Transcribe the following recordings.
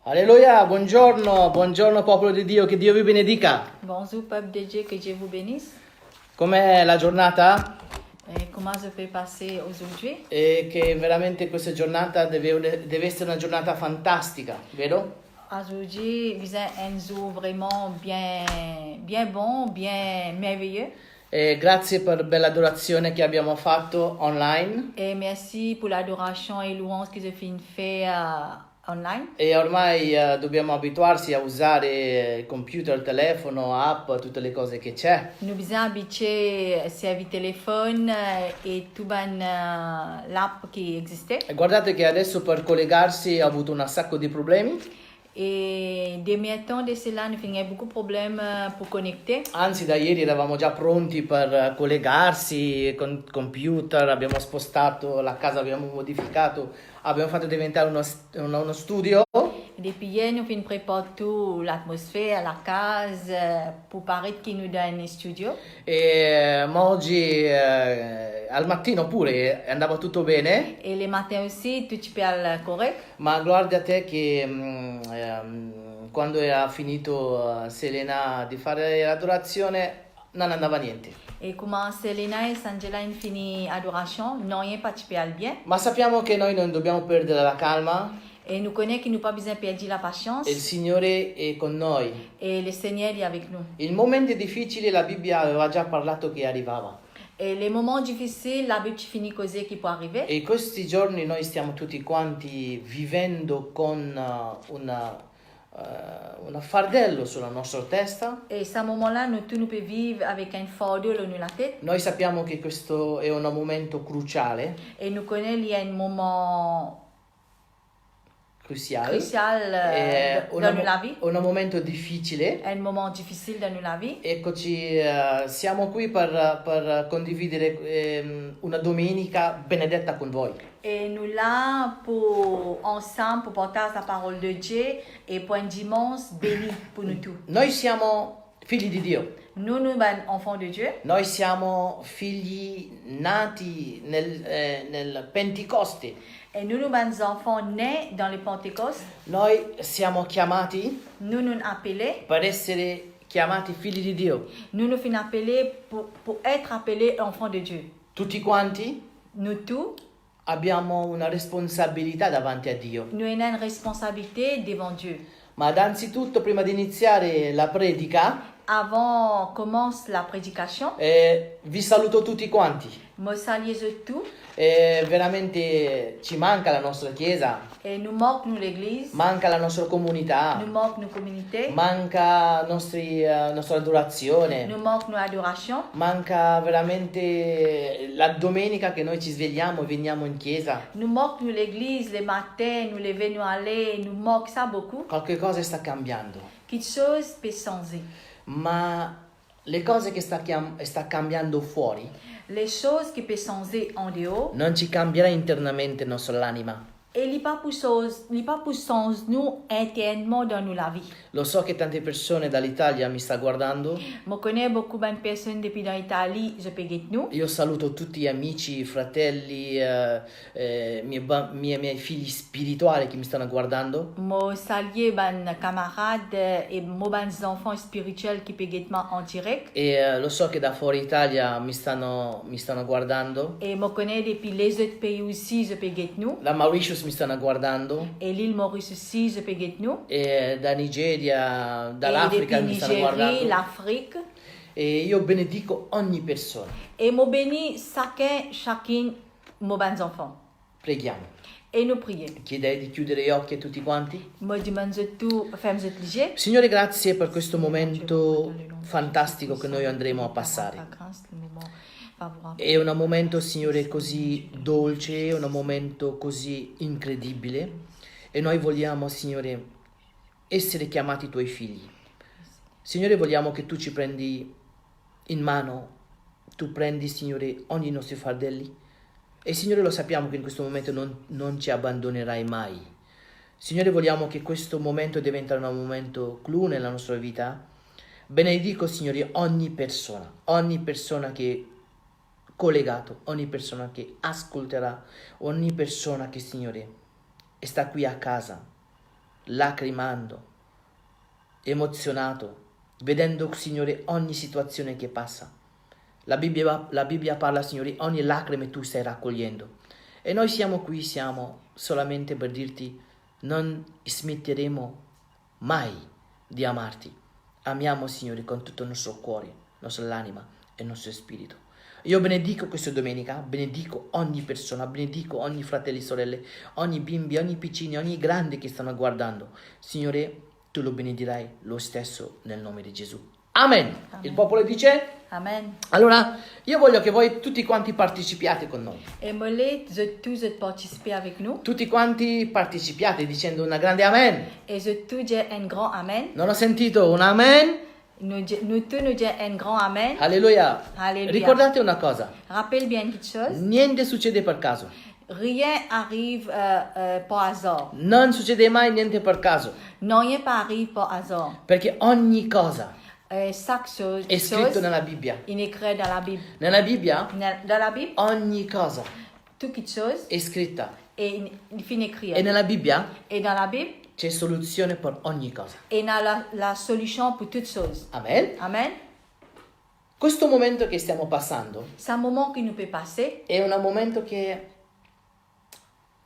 Alleluia, buongiorno, buongiorno popolo di Dio, che Dio vi benedica. Bonjour peuple de Dieu, que Dieu vous bénisse. Com'è la giornata? Et comment je peux passer aujourd'hui? E che veramente questa giornata deve essere una giornata fantastica, vero? Aujourd'hui, vous êtes un jour vraiment bien bon, bien merveilleux. E grazie per bella adorazione che abbiamo fatto online. Et merci pour l'adoration et louange que je finis de faire online. E ormai dobbiamo abituarsi a usare il computer, il telefono, app, tutte le cose che c'è. Nous sommes habitués à servir téléphone et tout l'app qui existait. E guardate che adesso per collegarsi ha avuto un sacco di problemi. Et derniers temps de cela, nous avons beaucoup de problèmes pour connecter. Anzi, da ieri eravamo già pronti per collegarsi con il computer, abbiamo spostato la casa, abbiamo modificato, abbiamo fatto diventare uno studio. Depuis hier, nous avons préparé toute l'atmosphère, la case, pour paraître qu'il nous donne un studio. Ma oggi al mattino pure andava tutto bene, Et le matin aussi, tout super correct. ma guarda te che quando era finito Selena di fare l'adorazione non andava niente. Et comment Selena et Angela ont fini adoration, non, il n'y a pas super bien. Ma sappiamo che noi non dobbiamo perdere la calma Et nous connaissons qu'il nous pas besoin de perdre la patience. e il Signore è con noi. Et le Seigneur est avec nous. Il momento difficile la Bibbia aveva già parlato che arrivava. Et les moments difficiles, la Bible finit causer qui peut arriver. E questi giorni noi stiamo tutti quanti vivendo con un fardello sulla nostra testa. Et à ce moment-là, nous tous nous pouvons vivre avec un fardeau sur la tête. Noi sappiamo che questo è un momento cruciale, Et nous connaissons qu'il y a un moment crucial, crucial dans la vie. un momento difficile. Un moment difficile dans la vie. Eccoci, siamo qui per condividere una domenica benedetta con voi. Et nous là pour ensemble pour partager la parole de Dieu et pour un dimanche béni pour nous tous. Noi siamo figli di Dio. Nous sommes enfants de Dieu. Noi siamo figli nati nel Pentecoste. Et nous sommes enfants nés dans le Pentecôte. Noi siamo chiamati Nous nous appelés. per essere chiamati figli di Dio. Nous nous finissons appelés pour être appelés enfants de Dieu. Tutti quanti Nous tous, abbiamo una responsabilità davanti a Dio. nous avons une responsabilité devant Dieu. Ma anzitutto, prima di iniziare la predica, Avant commence la prédication, vi saluto tutti quanti. me saluer tous Veramente ci manca la nostra chiesa, et nous manque nous l'église, manca la nostra comunità, nous manque nos communautés, manca nostra adorazione, nous manque nos adorations, manca veramente la domenica che noi ci svegliamo e veniamo in chiesa. nous manque nous l'église les matins, nous lever, nous aller, nous manque ça beaucoup. Qualche cosa sta cambiando, Quelque chose peut changer. ma le cose che sta cambiando fuori Les choses qui peuvent changer en dehors, non ci cambierà internamente l'anima. et il n'y a pas pour changer nous internement dans nous la vie. Lo so che tante persone dall'Italia mi sta guardando. Je connais beaucoup de personnes depuis dans l'Italie, je peux guetter nous. Io saluto tutti gli amici, fratelli, miei figli spirituali che mi stanno guardando. Je salue mes camarades et mes enfants spirituels qui peuvent guetter en direct. E lo so che da fuori Italia mi stanno guardando. Et je connais depuis les autres pays aussi, je peux guetter nous. Da Mauritius mi stanno guardando. Et l'île Maurice aussi, je peux guetter nous. E da Nigeria, Et dall'Africa depuis mi stanno guardando. Nigeria, l'Afrique. E io benedico ogni persona. Et je bénis chacune mes enfants. Preghiamo. Et nous prions. Chiederei di chiudere gli occhi a tutti quanti. Je demande tout, ferme les yeux. Signore, grazie per questo momento fantastico che noi andremo a passare. È un momento, Signore, così dolce, è un momento così incredibile e noi vogliamo, Signore, essere chiamati tuoi figli. Signore, vogliamo che tu ci prendi in mano, tu prendi, Signore, ogni nostri fardelli e, Signore, lo sappiamo che in questo momento non ci abbandonerai mai. Signore, vogliamo che questo momento diventi un momento clou nella nostra vita. Benedico, Signore, ogni persona che collegato, ogni persona che ascolterà, ogni persona che, Signore, sta qui a casa lacrimando, emozionato, vedendo, Signore, ogni situazione che passa. La Bibbia parla, Signore, ogni lacrima tu stai raccogliendo. E noi siamo qui, siamo solamente per dirti, non smetteremo mai di amarti. Amiamo, Signore, con tutto il nostro cuore, la nostra anima e il nostro spirito. Io benedico questa domenica, benedico ogni persona, benedico ogni fratello e sorelle, ogni bimbi, ogni piccini, ogni grande che stanno guardando. Signore, tu lo benedirai lo stesso nel nome di Gesù. Amen. Amen. Il popolo dice? Amen. Allora, io voglio che voi tutti quanti partecipiate con noi. Et mollet, tous de participer avec nous. Tutti quanti partecipiate dicendo una grande amen. Et je tout dire un grand amen. Non ho sentito un amen. Nous tous nous dire un grand amen. Alleluia. Alleluia. Ricordate una cosa. Rappelle bien quelque chose. Niente succede per caso. Rien arrive par hasard. Non succede mai niente per caso. Non, rien pas arrive par hasard. Perché ogni cosa Chaque chose è scritto nella Bibbia. il est écrit dans la Bible. Nella Bibbia Dans la Bible, ogni cosa toute quelque chose è scritta. est fin écrit. E nella Bibbia Et dans la Bible, c'è soluzione per ogni cosa. il y a la solution pour toutes choses. Amen. Amen. Questo momento che stiamo passando C'est un moment qui nous peut passer. è un momento che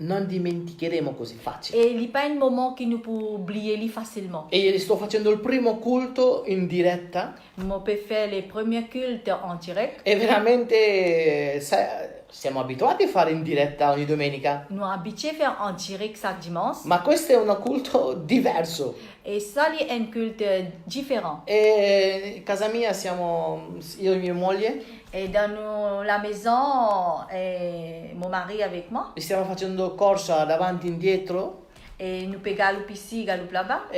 non dimenticheremo così facile. Et il n'y a pas un moment qui nous peut oublier lui facilement. E sto facendo il primo culto in diretta On peut faire les premiers cultes en direct. e veramente siamo abituati a fare in diretta ogni domenica. Nous sommes habitués à faire en direct chaque dimanche. Ma questo è un culto diverso. Et ça, c'est un culte différent. E in casa mia siamo io e mia moglie Et dans la maison, et mon mari avec moi. stiamo facendo corsa davanti e indietro, Et nous pouvons galoper ici, galoper là-bas.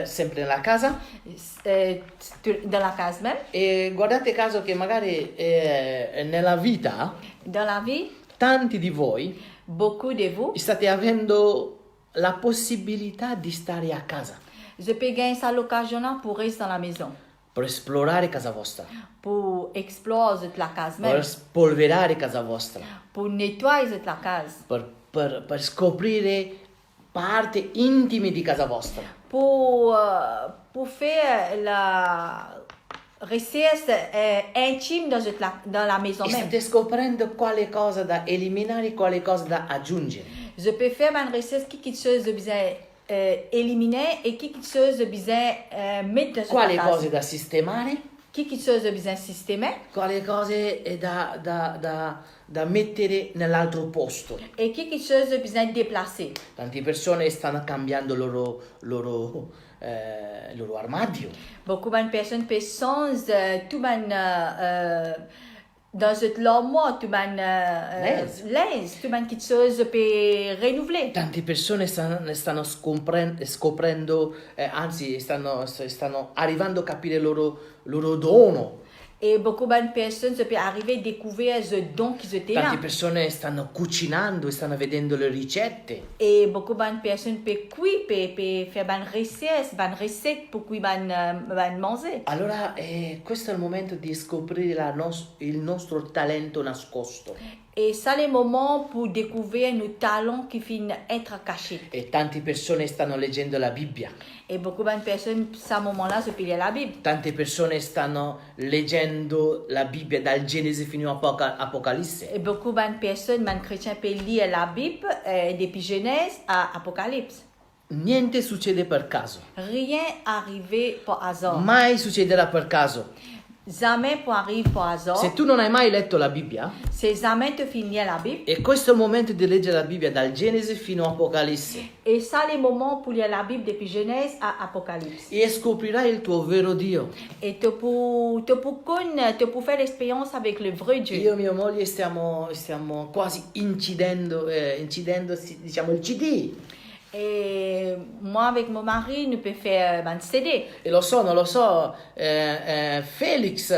sempre nella casa. Dans la case même. E guardate caso che magari nella vita Dans la vie, tanti di voi beaucoup de vous, state avendo la possibilità di stare a casa, je peux gagner ça l'occasion pour rester dans la maison. per esplorare casa vostra, Pour explorer la case per même. spolverare casa vostra, Pour nettoyer la case. per scoprire parti intime di casa vostra. Pour faire la recherche intime dans la maison E même. state scoprendo quale cosa da eliminare, quale cosa da aggiungere. Je peux faire une recherche qui quelque chose de besoin éliminer et qui quelque chose de besoin mettre dans Quali la cose case. da sistemare, Qui quelque chose de besoin systémer quali cose da mettere nell'altro posto. et qui quelque chose de besoin déplacer. Tante persone stanno cambiando il loro armadio. Beaucoup de personnes pensent tout dans cette l'armoire, tout linge, tout quelque chose peut renouveler. Tante persone stanno scoprendo, anzi stanno arrivando a capire il loro dono. Et beaucoup de personnes peuvent arriver à découvrir ce don qu'ils étaient là. Tante persone stanno cucinando e stanno vedendo le ricette. Et beaucoup de personnes peuvent cuire, peuvent faire une recette pour qu'ils manger. Allora questo è il momento di scoprire il nostro talento nascosto. Et ça, le moment pour découvrir nos talents qui finissent être cachés. E tante persone stanno leggendo la Bibbia. Et beaucoup de personnes, à ce moment-là, se lire la Bible. Tante persone stanno leggendo la Bibbia dal Genesi fino a Apocalisse. Et beaucoup de personnes, les chrétiens, peuvent lire la Bible depuis Genèse à Apocalypse. Niente succede per caso. Rien arrivé par hasard. Mai succederà per caso. Jamais pour arriver par hasard. Se tu non hai mai letto la Bibbia, C'est jamais te finir la Bible. e questo è il momento di leggere la Bibbia dal Genesi fino a Apocalisse. Et ça, les moments pour lire la Bible depuis Genèse à Apocalypse. E scoprirai il tuo vero Dio. Et te pour faire l'expérience avec le vrai Dieu. Io e mia moglie stiamo quasi incidendo diciamo il CD. Et moi, avec mon mari, nous pouvons faire un CD. E non lo so, Felix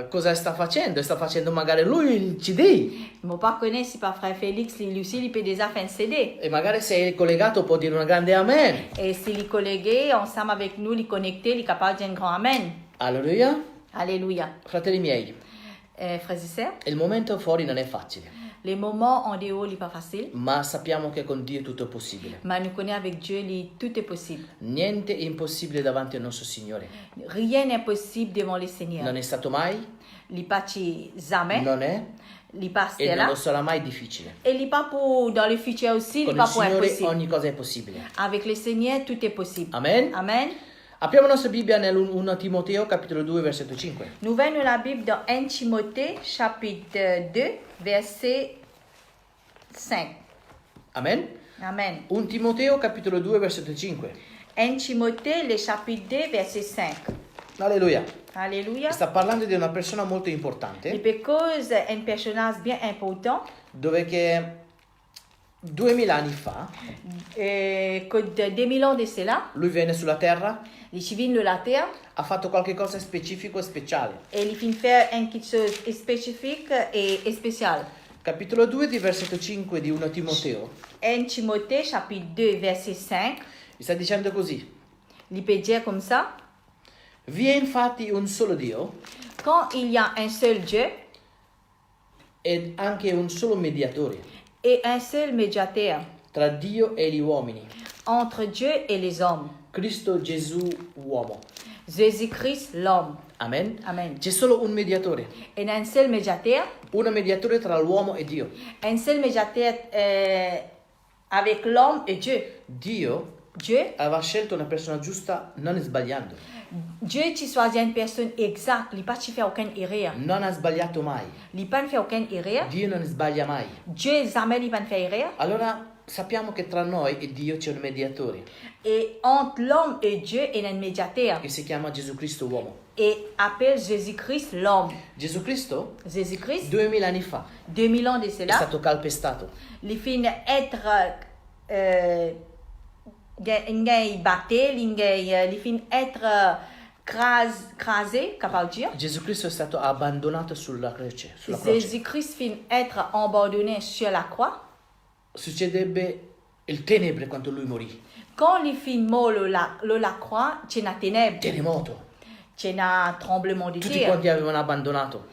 cosa sta facendo? Sta facendo magari lui il CD. Mon père connaît si pas frère Félix, lui aussi, il peut déjà faire un CD. E magari se è collegato può dire una grande amen. Et si les collègues, ensemble avec nous, les connectés, les capables de dire un grand Amen. Alleluia. Alléluia. Fratelli miei, Frères et sœurs, il momento fuori non è facile. Les moments en dehors, n'est pas facile. ma sappiamo che con Dio tutto è possibile. Mais nous connaissons avec Dieu, tout est possible. Niente è impossibile davanti al nostro Signore. Rien n'est possible devant le Seigneur. Non è stato mai, Il pas jamais. non è Il pas e non là. lo sarà mai difficile. Et il pas pour dans le futur aussi, il Con il pas pour Signore impossible. ogni cosa è possibile. Avec le Seigneur, tout est possible. Amen. Amen. Apriamo la nostra Bibbia nel 1 Timoteo capitolo 2 versetto 5. Nous venons la Bible dans 1 Timothée chapitre 2 verset 5. Amen. Amen. 1 Timoteo capitolo 2 versetto 5. 1 Timothée le chapitre 2 verset 5. Alleluia. Alléluia. Sta parlando di una persona molto Et importante parce un personnage bien important, dove che 2000 anni fa que de 2000 ans de cela, lui venne sulla terra, les civils de la terre, ha fatto qualche cosa di specifico e speciale. et il fin faire quelque chose de spécifique et spécial. Capitolo 2 di versetto 5 di 1 Timoteo 1 Timothée chapitre 2 verset 5, mi sta dicendo così: il peut dire comme ça, vi è infatti un solo Dio quand il y a un seul Dieu ed anche un solo mediatore et un seul médiateur tra Dio e gli uomini, entre Dieu et les hommes, Cristo Gesù uomo. Jésus-Christ l'homme. Amen. Amen. C'è solo un mediatore, Et un seul médiateur, mediatore tra l'uomo e Dio. un seul médiateur avec l'homme et Dieu. Dio Dieu, aveva scelto una persona giusta non sbagliando. Dieu tu choisis une personne exacte, il pas tu fais aucune erreur. Non ha sbagliato mai. Il pas fait aucune erreur. Dio non sbaglia mai. Dieu jamais il pas fait erreur. Allora sappiamo che tra noi e Dio c'è un mediatore Et entre l'homme et Dieu, il y a un médiateur. che si chiama Gesù Cristo uomo. Et appelle Jésus-Christ l'homme. Gesù Cristo Jésus-Christ, 2000 anni fa 2000 ans de è cela, stato calpestato, il fin être il batté, il fin être crasé, capable de dire. Gesù Cristo è stato abbandonato sulla croce. Jésus-Christ fin être abandonné sur la croix. Succedebbe il tenebre quando lui morì. Quand il fin mort la croix, c'è una ténèbre, Terremoto. c'è un tremblement de Tutti terre. quanti avevano abbandonato.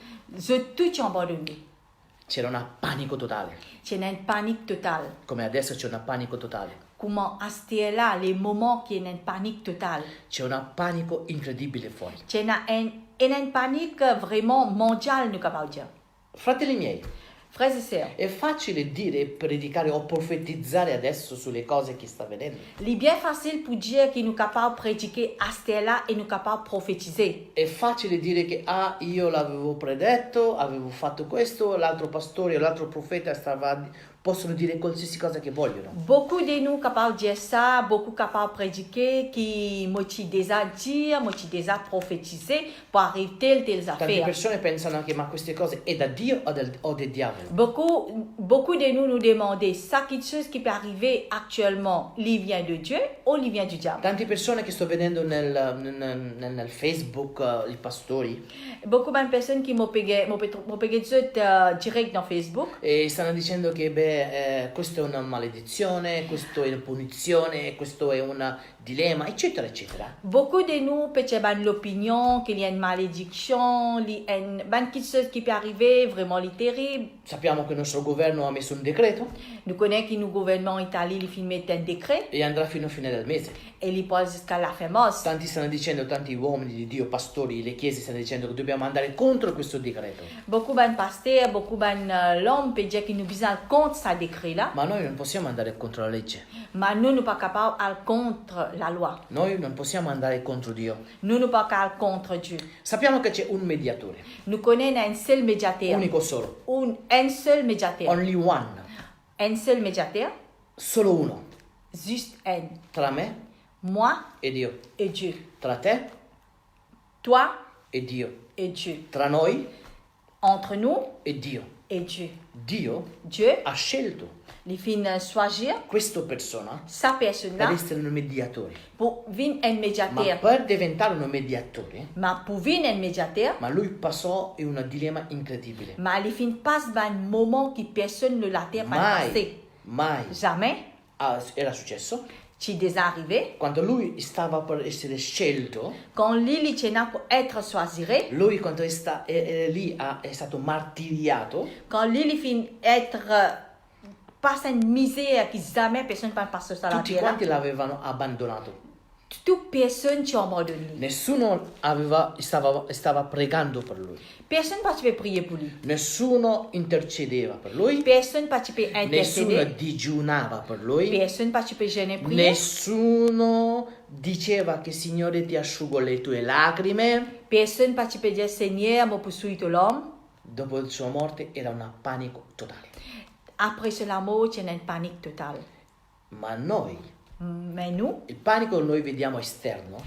Tutti abandonné. C'era un panico totale. C'è un panique totale. Come adesso c'è un panico totale. Comment à ce là, les moments qui est une panique totale. C'è un panico incredibile fuori. C'è une panique vraiment mondiale, nous capable dire. Fratelli miei, Frères et sœurs, è facile dire, predicare o profetizzare adesso sulle cose che sta avvenendo. il est bien facile pour dire que nous capables de prédiquer à ce là et nous capables de prophétiser. È facile dire che io l'avevo predetto, avevo fatto questo, l'altro pastore o l'altro profeta possono dire qualsiasi cosa che vogliono. Beaucoup de nous capables de dire ça, beaucoup capables de prédiquer, qui motivent déjà dire, motivent déjà prophétiser pour arriver telle Tante affaires. persone pensano anche, ma queste cose è da Dio o del diavolo? Beaucoup de nous demandent ça, quelque chose qui peut arriver actuellement, il vient de Dieu ou il vient du diable. Tante persone che sto vedendo nel Facebook, i pastori, Beaucoup de personnes qui m'ont payé direct dans Facebook. e stanno dicendo che questa è una maledizione, questo è una punizione, questo è un dilemma, eccetera, eccetera. Beaucoup de nous peut-être l'opinion qu'il y a une malédiction, il y a quelque chose qui peut arriver, vraiment terrible. Sappiamo che il nostro governo ha messo un decreto Nous connaissons que le gouvernement italien il met un décret e andrà fino a fine del mese. et il passe jusqu'à la fin mars. Tanti stanno dicendo, tanti uomini di Dio, pastori, le chiese stanno dicendo che dobbiamo andare contro questo decreto. Beaucoup de pasteurs, beaucoup de l'homme peut dire que nous besoin contre ce décret là, Ma noi non possiamo andare contro la legge. mais nous ne pas capables d'aller contre la loi. Noi non possiamo andare contro Dio. Nous ne pas capables contre Dieu. Sappiamo che c'è un mediatore, Nous connaissons un seul médiateur. unico solo, Un seul médiateur. only one, Un seul médiateur, solo uno, juste un. tra me Moi e Dio, et Dieu. tra te Toi e Dio, et Dieu. tra noi Entre nous e Dio. et Dieu. Dio Dieu, ha scelto il fin choisir questa persona sa personne per là essere un mediatore. pour venir un Ma médiateur. per diventare un mediatore, Mais pour venir un médiateur, ma lui passò in un dilemma incredibile. mais il fin passe un moment que personne ne la terre pas Mai, passé. mai Jamais. era successo ci è arrivé. Quando lui stava per essere scelto, Quand lui c'era pour être choisi, lui quando è stato martiriato, quand lui fin être pas une misère qui jamais personne ne passe sur la tutti terre. quanti l'avevano abbandonato. Toute personne ci a abandonné. Nessuno stava pregando per lui. Personne ne peut prier pour lui. Nessuno intercedeva per lui. Personne ne peut Nessuno intercéder. digiunava per lui. Personne ne peut jeûner prier. Nessuno diceva che Signore ti asciugo le tue lacrime. Personne ne peut dire Seigneur, moi poursuis l'homme. Dopo la sua morte era un panico totale. Après cela mort, c'è une panique totale. Ma noi, Mais nous, il panico noi vediamo esterno,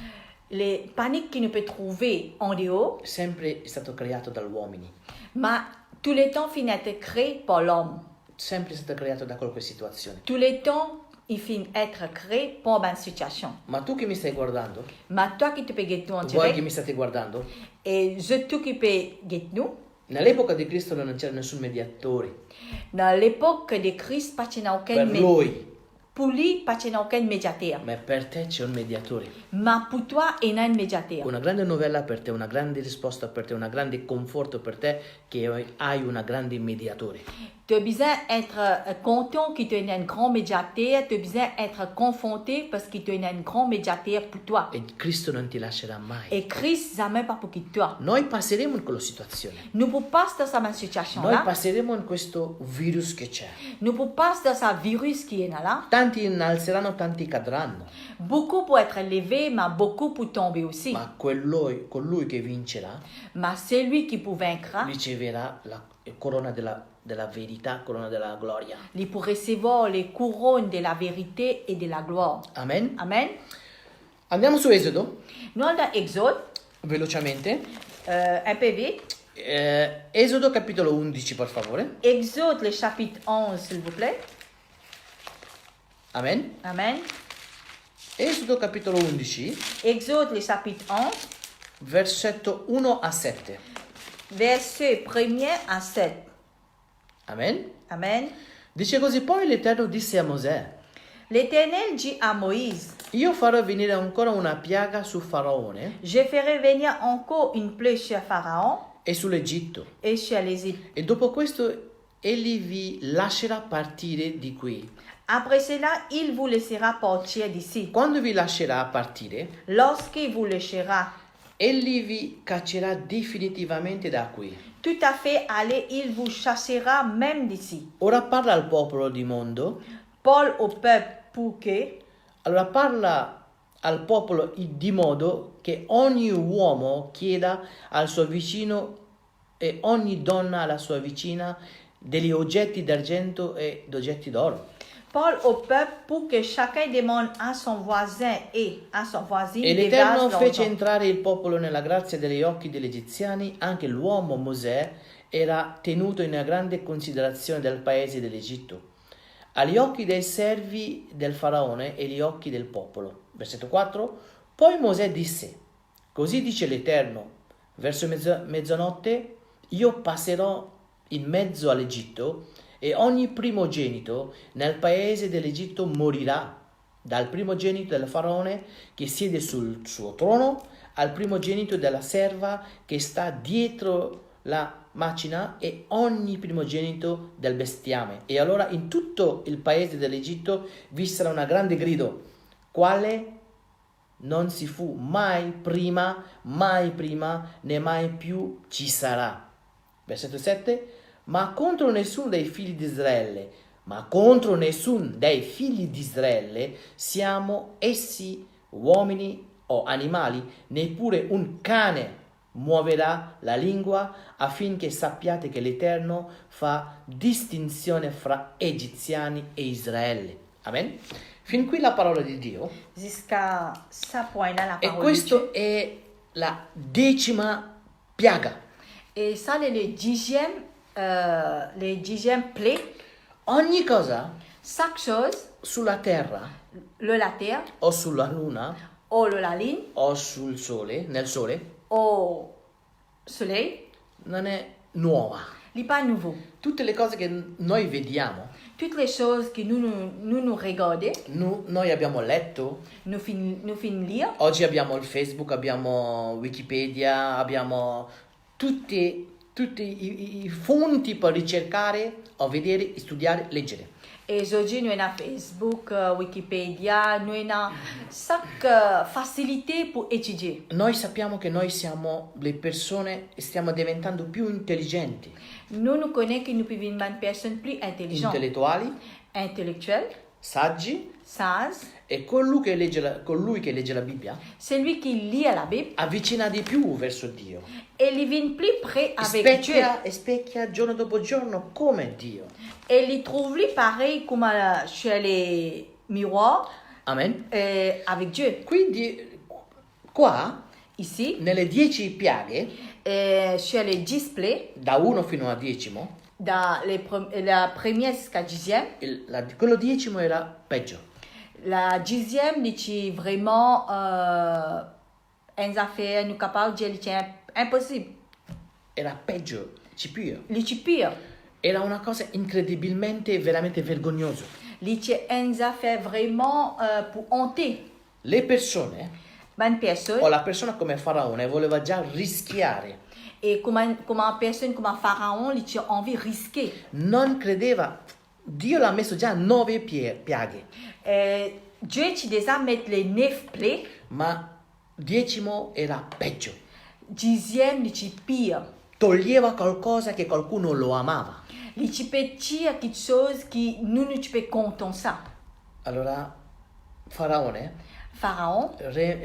les paniques qui nous peut trouver en dehors, sempre è stato creato dagli uomini. mais tous les temps finit être créé par l'homme. Sempre è stato creato da qualche situazione. Tous les temps, il finit être créé par une situation. Ma tu che mi stai guardando? Mais toi qui te peux guetter en Voi che direct, mi state guardando? et je t'occupe guetter nous, Nell'epoca di Cristo non c'era nessun mediatore dans l'époque de Christ, pas de aucun per lui, pour lui, pas de aucun médiateur. ma per te c'è un mediatore. Mais pour toi, il y a un médiateur. Una grande novella per te, una grande risposta per te, una grande conforto per te che hai una grande mediatore. Tu as besoin d'être content qu'il te ait un grand médiateur. Tu as besoin d'être confronté parce qu'il te ait un grand médiateur pour toi. E Cristo non ti lascerà mai. Et Christ, jamais pas pour toi. Noi passeremo in quella situazione. Nous ne pouvons pas dans cette Noi situation-là. passeremo in questo virus che c'è. Nous ne pouvons pas dans ce virus qui est là. Tanti innalzeranno, tanti cadranno. Beaucoup pour être élevé, mais beaucoup pour tomber aussi. Ma colui che vincerà Mais celui qui peut vaincre, riceverà la corona della verità, corona della gloria. il peut recevoir les couronnes de la vérité et de la gloire. Amen. Amen. Andiamo su Esodo, Nous, dans Exode, velocemente. un peu vite. Esodo capitolo 11, per favore. Exode, le chapitre 11, s'il vous plaît. Amen. Amen. Esodo capitolo 11, Exode, le chapitre 11, versetto 1 a 7. verset 1er à 7. Amen. Amen. Dice così: poi l'Eterno disse a Mosè: L'Éternel dit à Moïse, io farò venire ancora una piaga su Faraone je ferai venir encore une plaie sur Pharaon e sull'Egitto, et sur l'Égypte. e dopo questo egli vi lascerà partire di qui. Après cela, il vous laissera partir d'ici. Quando vi lascerà partire, Lorsqu'il vous laissera egli vi caccerà definitivamente da qui. tout à fait aller, il vous chassera même d'ici. Ora parla al popolo di mondo, Paul au peuple pour que, allora parla al popolo di modo che ogni uomo chieda al suo vicino e ogni donna alla sua vicina degli oggetti d'argento e d'oggetti d'oro. Paul au peuple pour que chacun demande à son voisin et à son voisine E des l'Eterno vases fece d'argent. entrare il popolo nella grazia degli occhi degli egiziani, anche l'uomo Mosè era tenuto in grande considerazione del paese dell'Egitto, agli occhi dei servi del faraone e agli occhi del popolo. Versetto 4. Poi Mosè disse: così dice l'Eterno, verso mezzanotte io passerò in mezzo all'Egitto e ogni primogenito nel paese dell'Egitto morirà, dal primogenito del faraone che siede sul suo trono al primogenito della serva che sta dietro la macina e ogni primogenito del bestiame. E allora in tutto il paese dell'Egitto vi sarà una grande grido, quale non si fu mai prima, né mai più ci sarà. Versetto 7. Ma contro nessuno dei figli di Israele, siamo essi uomini o animali, neppure un cane muoverà la lingua, affinché sappiate che l'Eterno fa distinzione fra egiziani e Israele. Amen. Fin qui la parola di Dio. Jusqu'à ce point-là, la E parole de Dieu. questa è la 10ª piaga. Et ça, le dixième plaie, Ogni cosa chaque chose, sulla terra la terre, o sulla luna ou la lune, o sul sole, nel sole, au soleil, non è nuova. n'est pas nouveau. Tutte le cose che noi vediamo toutes les choses que nous regardons, Noi abbiamo letto, nous finissons lire. oggi abbiamo il Facebook, abbiamo Wikipedia, abbiamo tutti i fonti per ricercare, o vedere, studiare, leggere. Et aujourd'hui, nous avons Facebook, Wikipédia, nous avons chaque facilité pour étudier. Noi sappiamo che noi siamo le persone e stiamo diventando più intelligenti, Nous connaissons que nous pouvons être une personne plus intelligente, intellettuali, intellectuelle, saggi, sage. e colui che legge la Bibbia Celui qui lit la Bible, avvicina di più verso Dio. et il vient plus près avec Dieu. E specchia giorno dopo giorno come Dio. Et il trouve lui pareil comme chez les miroirs Amen. avec Dieu. Quindi qua, Ici, nelle 10 piaghe, chez les displays, da 1 fino a 10, dans la première jusqu'à 10e, quello 10 era peggio. la 10e, c'est vraiment une affaire, nous capables de dire, c'est impossible. Era peggio, pire. C'est pire. Era una cosa incredibilmente, veramente vergognosa. C'est une affaire vraiment pour honter. Le persone, Une personne, o la persona come Faraone, voleva già rischiare. et comme une personne, comme un pharaon, il a envie de risquer. Non credeva, Dio l'ha messo già 9 piaghe, Dieu ci déjà mis les 9 plaies, ma 10 era peggio. 10e, c'est pire. Toglieva qualcosa che qualcuno lo amava. Il ci peut dire quelque chose qui nous ne peut compter ça. Allora Faraone Pharaon,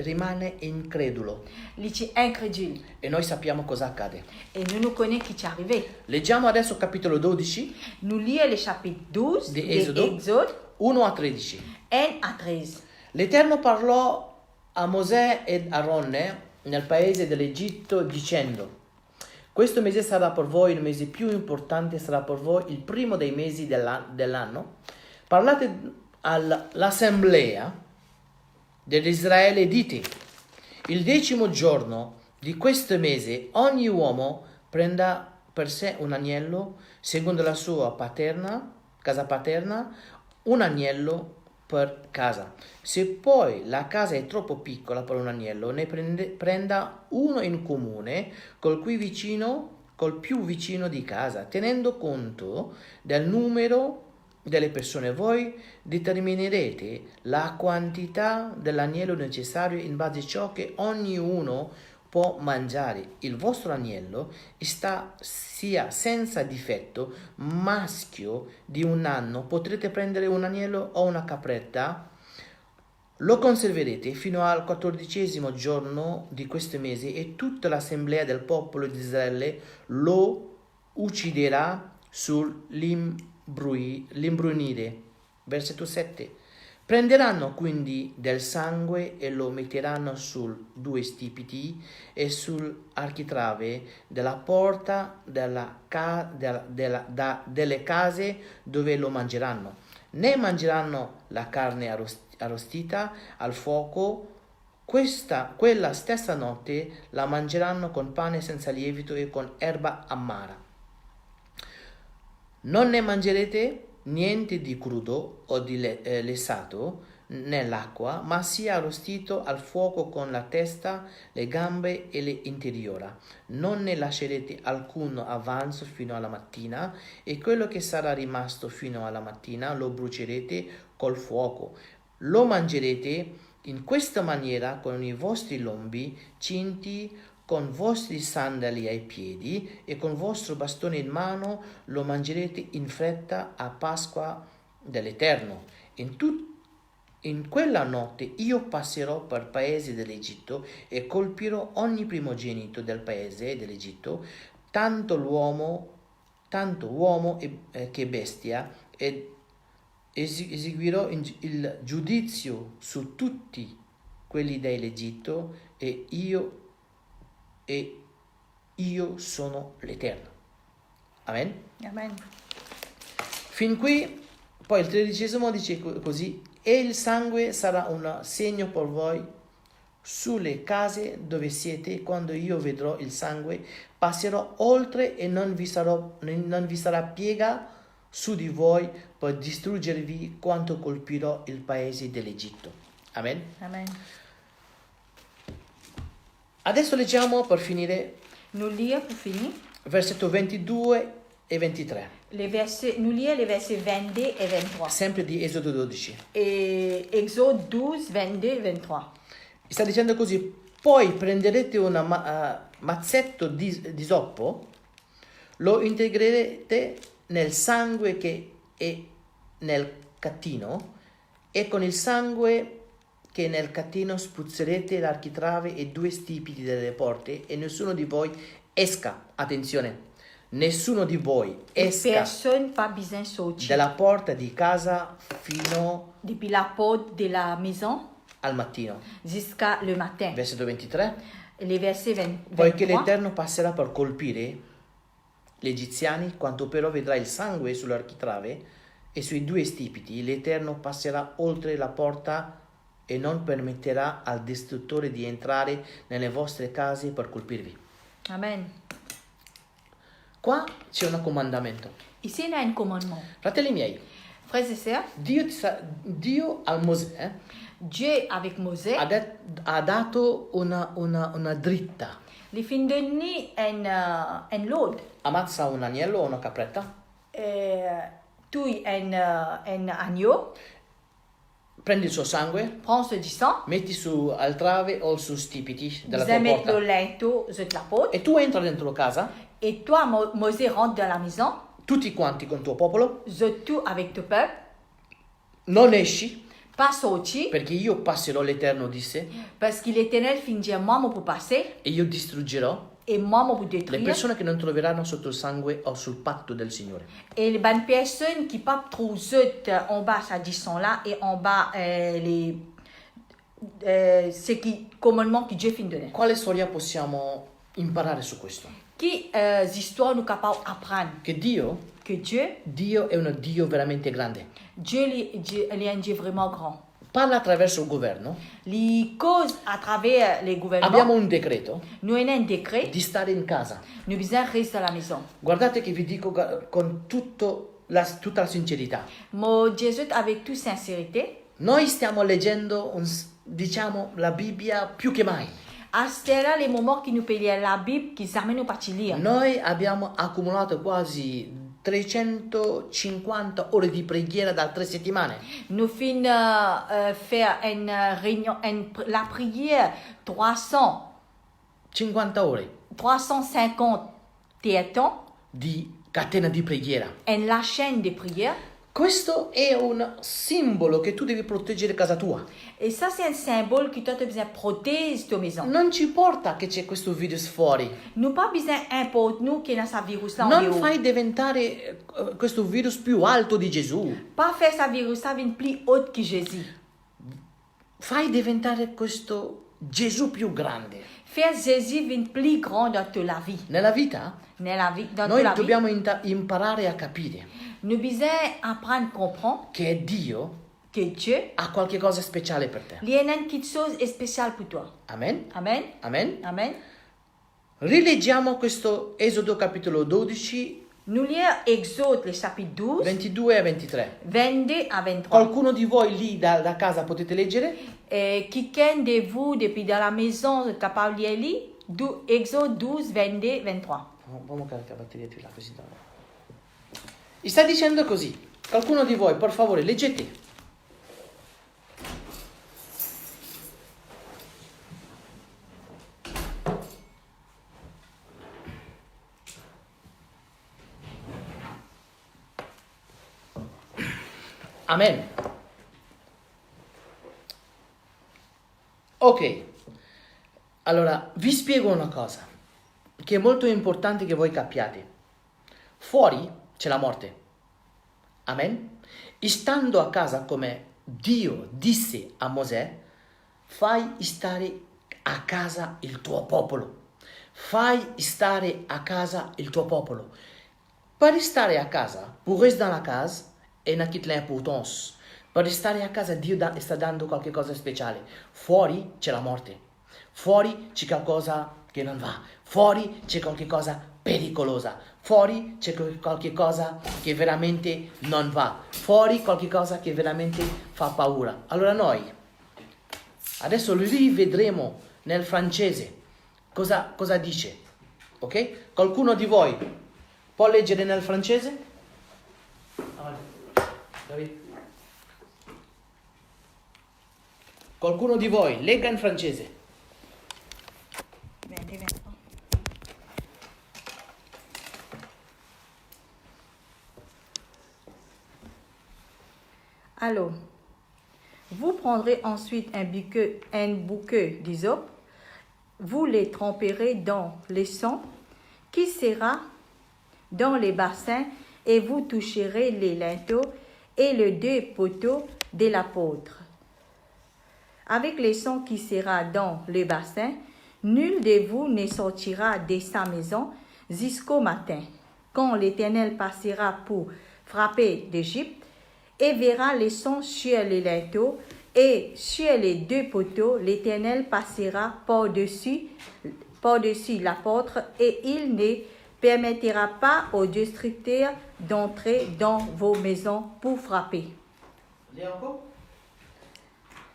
rimane incredulo il est incrédule. e noi sappiamo cosa accade. Et nous connaissons qui est arrivé. Leggiamo adesso capitolo 12, Nous lisons le chapitre 12 Di de Esodo. Exode 1 a 13. 1 à 13. L'Eterno parlò a Mosè ed Aronne nel paese dell'Egitto dicendo: questo mese sarà per voi il mese più importante, sarà per voi il primo dei mesi dell'anno. Parlate all'assemblea dell'Israele e dite: il 10° giorno di questo mese ogni uomo prenda per sé un agnello secondo la sua casa paterna, un agnello per casa. Se poi la casa è troppo piccola per un agnello, ne prenda uno in comune col più vicino di casa, tenendo conto del numero delle persone. Voi determinerete la quantità dell'agnello necessario in base a ciò che ognuno può mangiare. Il vostro agnello sia senza difetto, maschio di 1 anno. Potrete prendere un agnello o una capretta, lo conserverete fino al 14° giorno di questo mese e tutta l'assemblea del popolo di Israele lo ucciderà sull'imbrunire. Versetto 7. Prenderanno quindi del sangue e lo metteranno su 2 stipiti e sull'architrave della porta delle case dove lo mangeranno. Ne mangeranno la carne arrostita al fuoco. Quella stessa notte la mangeranno con pane senza lievito e con erba amara. Non ne mangerete niente di crudo o di lessato nell'acqua, ma sia arrostito al fuoco con la testa, le gambe e l'interiora. Non ne lascerete alcun avanzo fino alla mattina, e quello che sarà rimasto fino alla mattina lo brucerete col fuoco. Lo mangerete in questa maniera con i vostri lombi cinti, con vostri sandali ai piedi e con vostro bastone in mano. Lo mangerete in fretta a Pasqua dell'Eterno. In quella notte io passerò per paese dell'Egitto e colpirò ogni primogenito del paese dell'Egitto, tanto uomo che bestia, ed eseguirò il giudizio su tutti quelli dell'Egitto, e io sono l'Eterno. Amen. Amen. Fin qui, poi il 13° dice così: e il sangue sarà un segno per voi sulle case dove siete. Quando io vedrò il sangue, passerò oltre e non vi sarà piega su di voi per distruggervi quanto colpirò il paese dell'Egitto. Amen. Amen. Adesso leggiamo per finire Nous lire pour finir versetto 22 e 23, nous lire les versets 22 et 23. sempre di Esodo 12. Et Exode 12, 22 et 23. Sta dicendo così: poi prenderete un mazzetto di zoppo, lo integrerete nel sangue che è nel catino, e con il sangue che nel catino spuzzerete l'architrave e 2 stipiti delle porte, e nessuno di voi esca, attenzione, nessuno di voi esca Personne pas besoin sortir dalla porta di casa fino depuis la porte de la maison al mattino. jusqu'à le matin. Versetto 23. Les versets 20, Poiché 23. l'Eterno passerà per colpire gli egiziani, quanto però vedrà il sangue sull'architrave e sui 2 stipiti, l'Eterno passerà oltre la porta e non permetterà al distruttore di entrare nelle vostre case per colpirvi. Amen. Qua c'è un comandamento. Ici, il y a un commandement. Fratelli miei, Frères et sœurs, Dio al Mosè Dieu, avec Mosè, ha dato una dritta. les fins de nuit un lot. Ammazza un agnello o una capretta, Tue un agneau, prendi il suo sangue, prends ce du sang, metti su al trave o su stipiti della vous tua mettez le porta linteau sur la porte, e tu entra dentro casa, et toi, Mosè, rentre dans la maison, tutti quanti con il tuo popolo, tout avec ton peuple, non esci pas sortir, perché io passerò, l'Eterno disse, parce que l'Éternel finit dire, moi, je peux passer, e io distruggerò et moi, je peux le détruire. persone che non troveranno sotto il sangue o sul patto del Signore. Et les bonnes personnes qui peuvent trouver en bas ça dit sont là et en bas ce qui commandement que Dieu fin donné. Quale storia possiamo imparare su questo? Qui histoires nous capables d'apprendre Che Dio que Dieu è un Dio veramente grande. Dieu est un Dieu vraiment grand. Parla attraverso il governo. Les causes à travers les gouvernements. Abbiamo un decreto Nous avons un décret. di stare in casa. Nous besoin rester à la maison. Guardate che vi dico con tutta la sincerità. Moi Jésus avec toute sincérité. Noi stiamo leggendo, diciamo, la Bibbia più che mai. À ce là les moments qui nous payent la Bible, qui amènent nous partir lire. Noi abbiamo accumulato quasi 350 ore di preghiera da 3 settimane. Nous finissons faire une réunion, la prière 50 ore 350 temps, di catena di preghiera. et la chaîne de prière. Questo è un simbolo che tu devi proteggere casa tua. Et ça, c'est un symbole que toi, tu as besoin de protéger ta maison. Non ci importa che c'è questo virus fuori. Nous pas besoin importe nous qui dans sa virus là. Non fai diventare questo virus più alto di Gesù. Pas faire sa virus ça vient plus haute que Jésus. Fai diventare questo Gesù più grande. Faire Jésus vient plus grand dans toute la vie. Nella vita Dans noi toute la dobbiamo vie. imparare a capire Nous besoin apprendre à comprendre che Dio que Dieu, ha qualche cosa speciale per te. il y a une petite chose spéciale pour toi. Amen? Amen. Amen? Amen. Rileggiamo questo Esodo capitolo 12, Nous lisons Exode, le chapitre 12, 22 e 23. 22 à 23. Qualcuno di voi lì da casa potete leggere? Quelqu'un de vous, depuis dans la maison, est capable de lire Exode 12, 22, 23. Vamo caricare la batteria più là così. Mi sta dicendo così. Qualcuno di voi, per favore, leggete. Amen. Ok. Allora, vi spiego una cosa che è molto importante che voi capiate. Fuori c'è la morte. Amen. E stando a casa, come Dio disse a Mosè, fai stare a casa il tuo popolo. Fai stare a casa il tuo popolo. Per stare a casa, pour rester dans la case, è una petite l'importance. Per stare a casa Dio sta dando qualche cosa speciale. Fuori c'è la morte. Fuori c'è qualcosa che non va, fuori c'è qualche cosa pericolosa, fuori c'è qualche cosa che veramente non va, fuori qualche cosa che veramente fa paura. Allora noi adesso rivedremo nel francese cosa dice, ok? Qualcuno di voi può leggere nel francese? David. Qualcuno di voi legga in francese. Alors, vous prendrez ensuite un bouquet d'hysope, vous les tremperez dans le sang qui sera dans les bassins et vous toucherez les linteaux et les 2 poteaux de l'apôtre. Avec le sang qui sera dans le bassin, nul de vous ne sortira de sa maison jusqu'au matin, quand l'Éternel passera pour frapper d'Égypte et verra le sang sur les linteaux et sur les 2 poteaux. L'Éternel passera par-dessus l'apôtre et il ne permettra pas aux destructeurs d'entrer dans vos maisons pour frapper.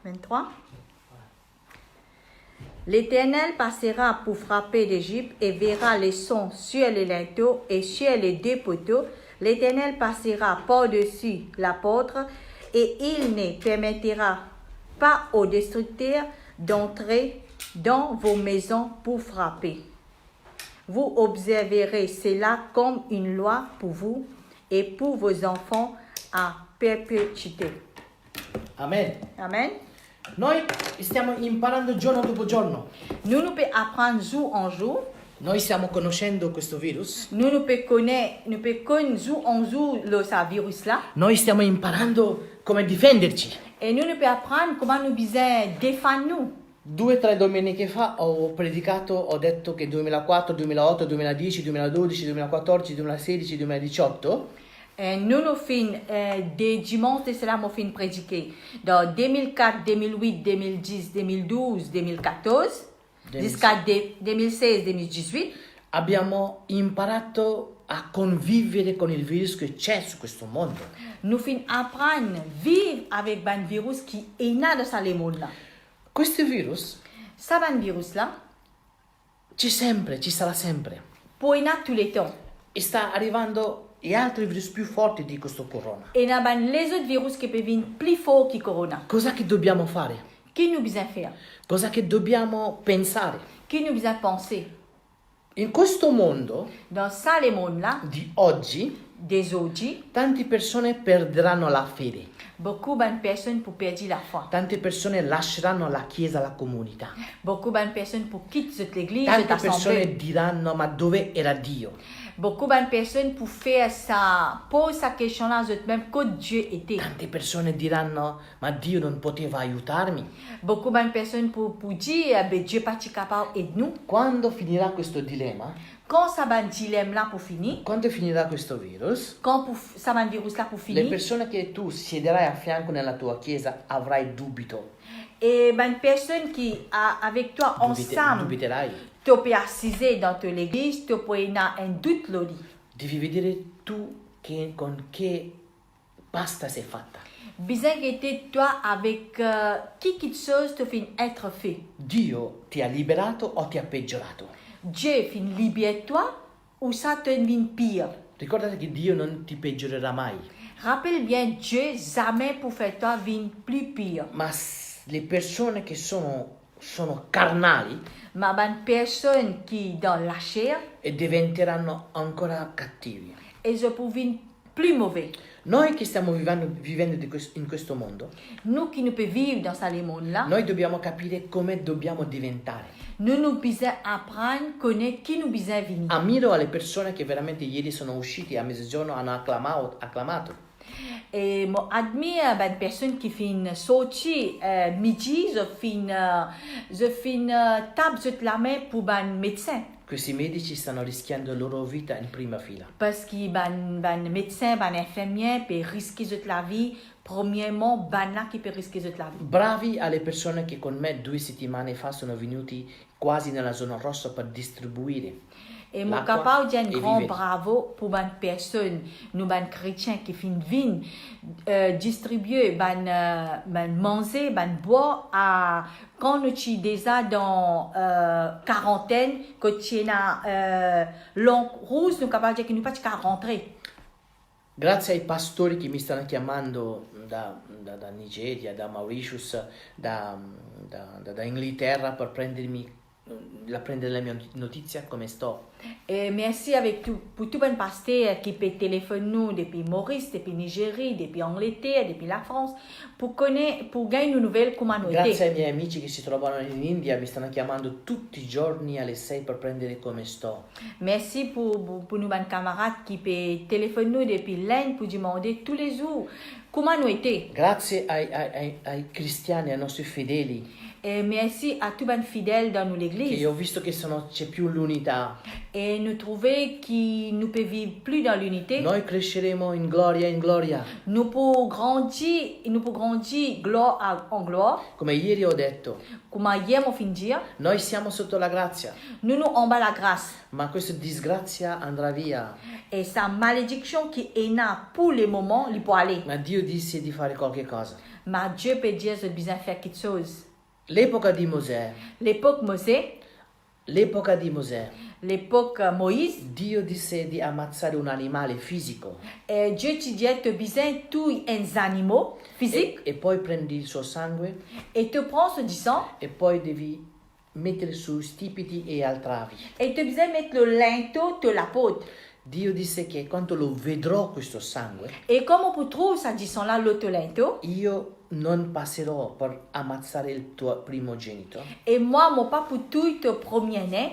23. L'Éternel passera pour frapper d'Égypte et verra le sang sur les linteaux et sur les 2 poteaux. L'Éternel passera par-dessus l'apôtre et il ne permettra pas aux destructeurs d'entrer dans vos maisons pour frapper. Vous observerez cela comme une loi pour vous et pour vos enfants à perpétuité. Amen. Amen. Noi stiamo imparando giorno dopo giorno. Nous pouvons apprendre jour en jour. Noi stiamo conoscendo questo virus. Nous pouvons connaître jour en jour ce virus-là. Noi stiamo imparando come difenderci. Et nous pouvons apprendre comment nous bisogna défendre nous. 2 o 3 domeniche fa ho predicato, ho detto che 2004, 2008, 2010, 2012, 2014, 2016, 2018 nous nous fin des dimanches de cela m'ont fin prédiquer dans 2004, 2008, 2010, 2012, 2014 jusqu'à 2016, 2018. Abbiamo imparato a convivere con il virus che c'è su questo mondo. Nous fin apprendre vivre avec un virus qui est là dans ce monde-là. Questo virus Ça un virus là c'è sempre, ci sarà sempre. pour il tous les temps. E sta arrivando gli altri virus più forti di questo corona. Et il y a les autres virus qui peuvent venir plus forts que corona. Cosa che dobbiamo fare? Qui nous besoin faire? Cosa che dobbiamo pensare? Qui nous besoin penser? In questo mondo Dans ça le monde là, di oggi, des oggi, tante persone perderanno la fede. beaucoup de personnes pour perdre la foi. Tante persone lasceranno la chiesa, la comunità. Beaucoup de personnes pour quitter l'église, Tante cette assemblée. persone diranno: ma dove era Dio? Beaucoup de personnes pour faire ça, pose sa question là, même que Dieu était. Tante persone diranno: ma Dio non poteva aiutarmi? Beaucoup de personnes pour dire, Dieu pas capable d'aider nous. Quando finirà questo dilemma? Quand ça va un dilemme là pour finir, Quando finirà questo virus? quand ça va un virus là pour Le finir, persone che tu siederai a fianco nella tua chiesa avrai dubito. et une personne qui a avec toi ensemble, Dubiterai. tu peux assiser dans l'église, tu peux avoir un doute là. Devi vedere tu con che pasta sei fatta. Bisogna que toi avec quelque chose te fin être fait. Dio ti ha liberato o ti ha peggiorato? Dieu fin libère toi ou ça te vient pire. Ricordate che Dio non ti peggiorerà mai. Rappelle bien, Dieu jamais pour faire toi vient plus pire. Ma le persone che sono carnali Ma une personne qui dans la chair, e diventeranno ancora cattivi. et je peux venir plus mauvais. Noi che stiamo vivendo in questo mondo, Nous qui nous pouvons vivre dans ce monde-là, noi dobbiamo capire come dobbiamo diventare. nous devons apprendre, connaître qui nous besoin venir. Ammiro alle persone che veramente ieri sono usciti a mezzogiorno, hanno acclamato. Et je admire une personne qui fin sorti midi, je fin tape la main pour un médecin. Questi medici stanno rischiando la loro vita in prima fila. Parce que ben médecin, ben infirmier peut risquer toute la vie Premièrement, banna qui peut risquer de la vie. Bravi alle persone che con me 2 settimane fa sono venuti quasi nella zona rossa per distribuire. Et mon capable de dire un grand bravo pour les personnes, nous les chrétiens qui viennent distribuer, manger, boire à quand nous sommes déjà dans quarantaine, que tu as long rouge, nous capables de dire que nous pas qu'à rentrer. Grazie ai pastori che mi stanno chiamando da Nigeria, da Mauritius, da Inghilterra per prendere la mia notizia come sto. Et merci avec pour tous les pasteurs qui peuvent téléphoner nous depuis Maurice, depuis Nigeria, depuis Angleterre, depuis la France, pour gagner une nouvelle comment nous Grazie ai miei amici che si trovano in India, mi stanno chiamando tutti i giorni alle 6 per prendere come sto. Merci pour nos camarades qui peuvent téléphoner nous depuis l'Inde pour demander tous les jours comment nous étions. Grazie ai cristiani, ai nostri fedeli. Et merci à tous les fidèles dans l'église. Che ho visto che c'è più l'unità. Et nous trouvons que nous pouvons vivre plus dans l'unité. Noi cresceremo in gloria in gloria. Nous pouvons grandir gloire en gloire. Come ieri ho detto. Comme hier on fin dire. Noi siamo sotto la grazia. Nous en bas la grâce. Ma questa disgrazia andrà via. Et sa malédiction qui est là pour le moment, il peut aller. Ma Dio disse di fare qualche cosa. Ma Dieu peut dire de bien faire quelque chose. L'epoca di Mosè. L'époque Mosè. L'epoca di Mosè. L'époque Moïse. Dio disse di ammazzare un animale fisico. Et Dieu ti dit tu besoin tous les animaux physiques. E poi prendi il suo sangue. Et tu prends ce sang. E poi devi mettere su stipiti e altravi. Et tu besoin mettre le linteau de la peau. Dio disse che quando lo vedrò questo sangue. Et comme on peut trouver ça dit là l'autre linteau. Io non passerò per ammazzare il tuo primogenito. Et moi, mon pas pour tout te premier-né.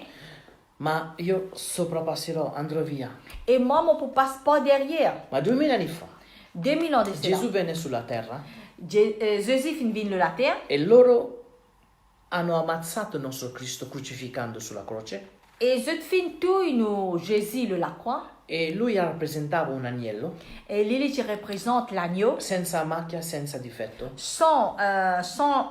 Ma io soprapasserò, andrò via. Et moi, mon passe pas derrière. Ma 2000 anni fa. 2000 ans de cela. Gesù venne sulla terra. Jésus fin venu la terre. E loro hanno ammazzato il nostro Cristo crucificando sulla croce. Et je fin tout nous Jésus le la croix. E lui rappresentava un agnello. Et lui qui représente l'agneau. Senza macchia, senza difetto. Sans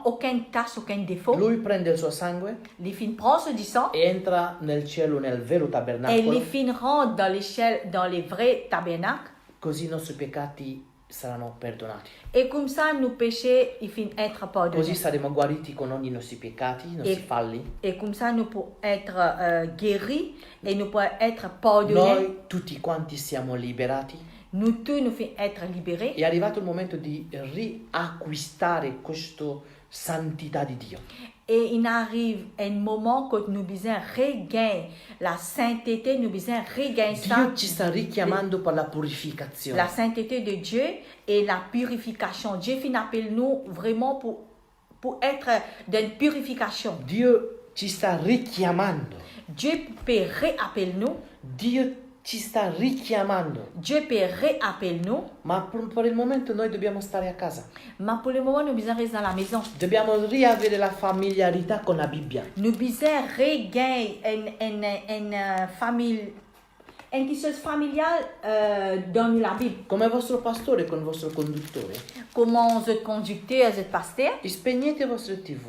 aucune tache, aucun défaut. Lui prende il suo sangue. Il fin prend ce sang. E entra nel cielo, nel vero tabernacolo. Et il fin rentre dans les vrais tabernacles. Così i nostri peccati saranno perdonati. Et comme ça, nos péchés, ils finissent être pardonnés. Così saremo guariti con ogni nostri peccati, i nostri falli. Et comme ça, nous pouvons être guéris et nous pouvons être pardonnés. Noi tutti quanti siamo liberati. Nous tous, nous finissons être libérés. È arrivato il momento di riacquistare questa santità di Dio. Et il arrive un moment que nous besoin regagner la sainteté, nous besoin regagner ça. Dio ci sta richiamando per la purificazione. La sainteté de Dieu et la purification. Dieu finit appelle nous vraiment pour être dans une purification. Dio ci sta richiamando. Dieu peut réappeler nous. Dio ci sta richiamando. Dieu peut réappeler nous. Ma per il momento noi dobbiamo stare a casa. Mais pour le moment, nous besoin rester à la maison. Dobbiamo riavere la familiarità con la Bibbia. Nous besoin regagner une famille, une chose familiale dans la Bible. Come vostro pastore con il vostro conduttore. Comment vous êtes conducteur, vous êtes pasteur. Spegnete le vostre TV.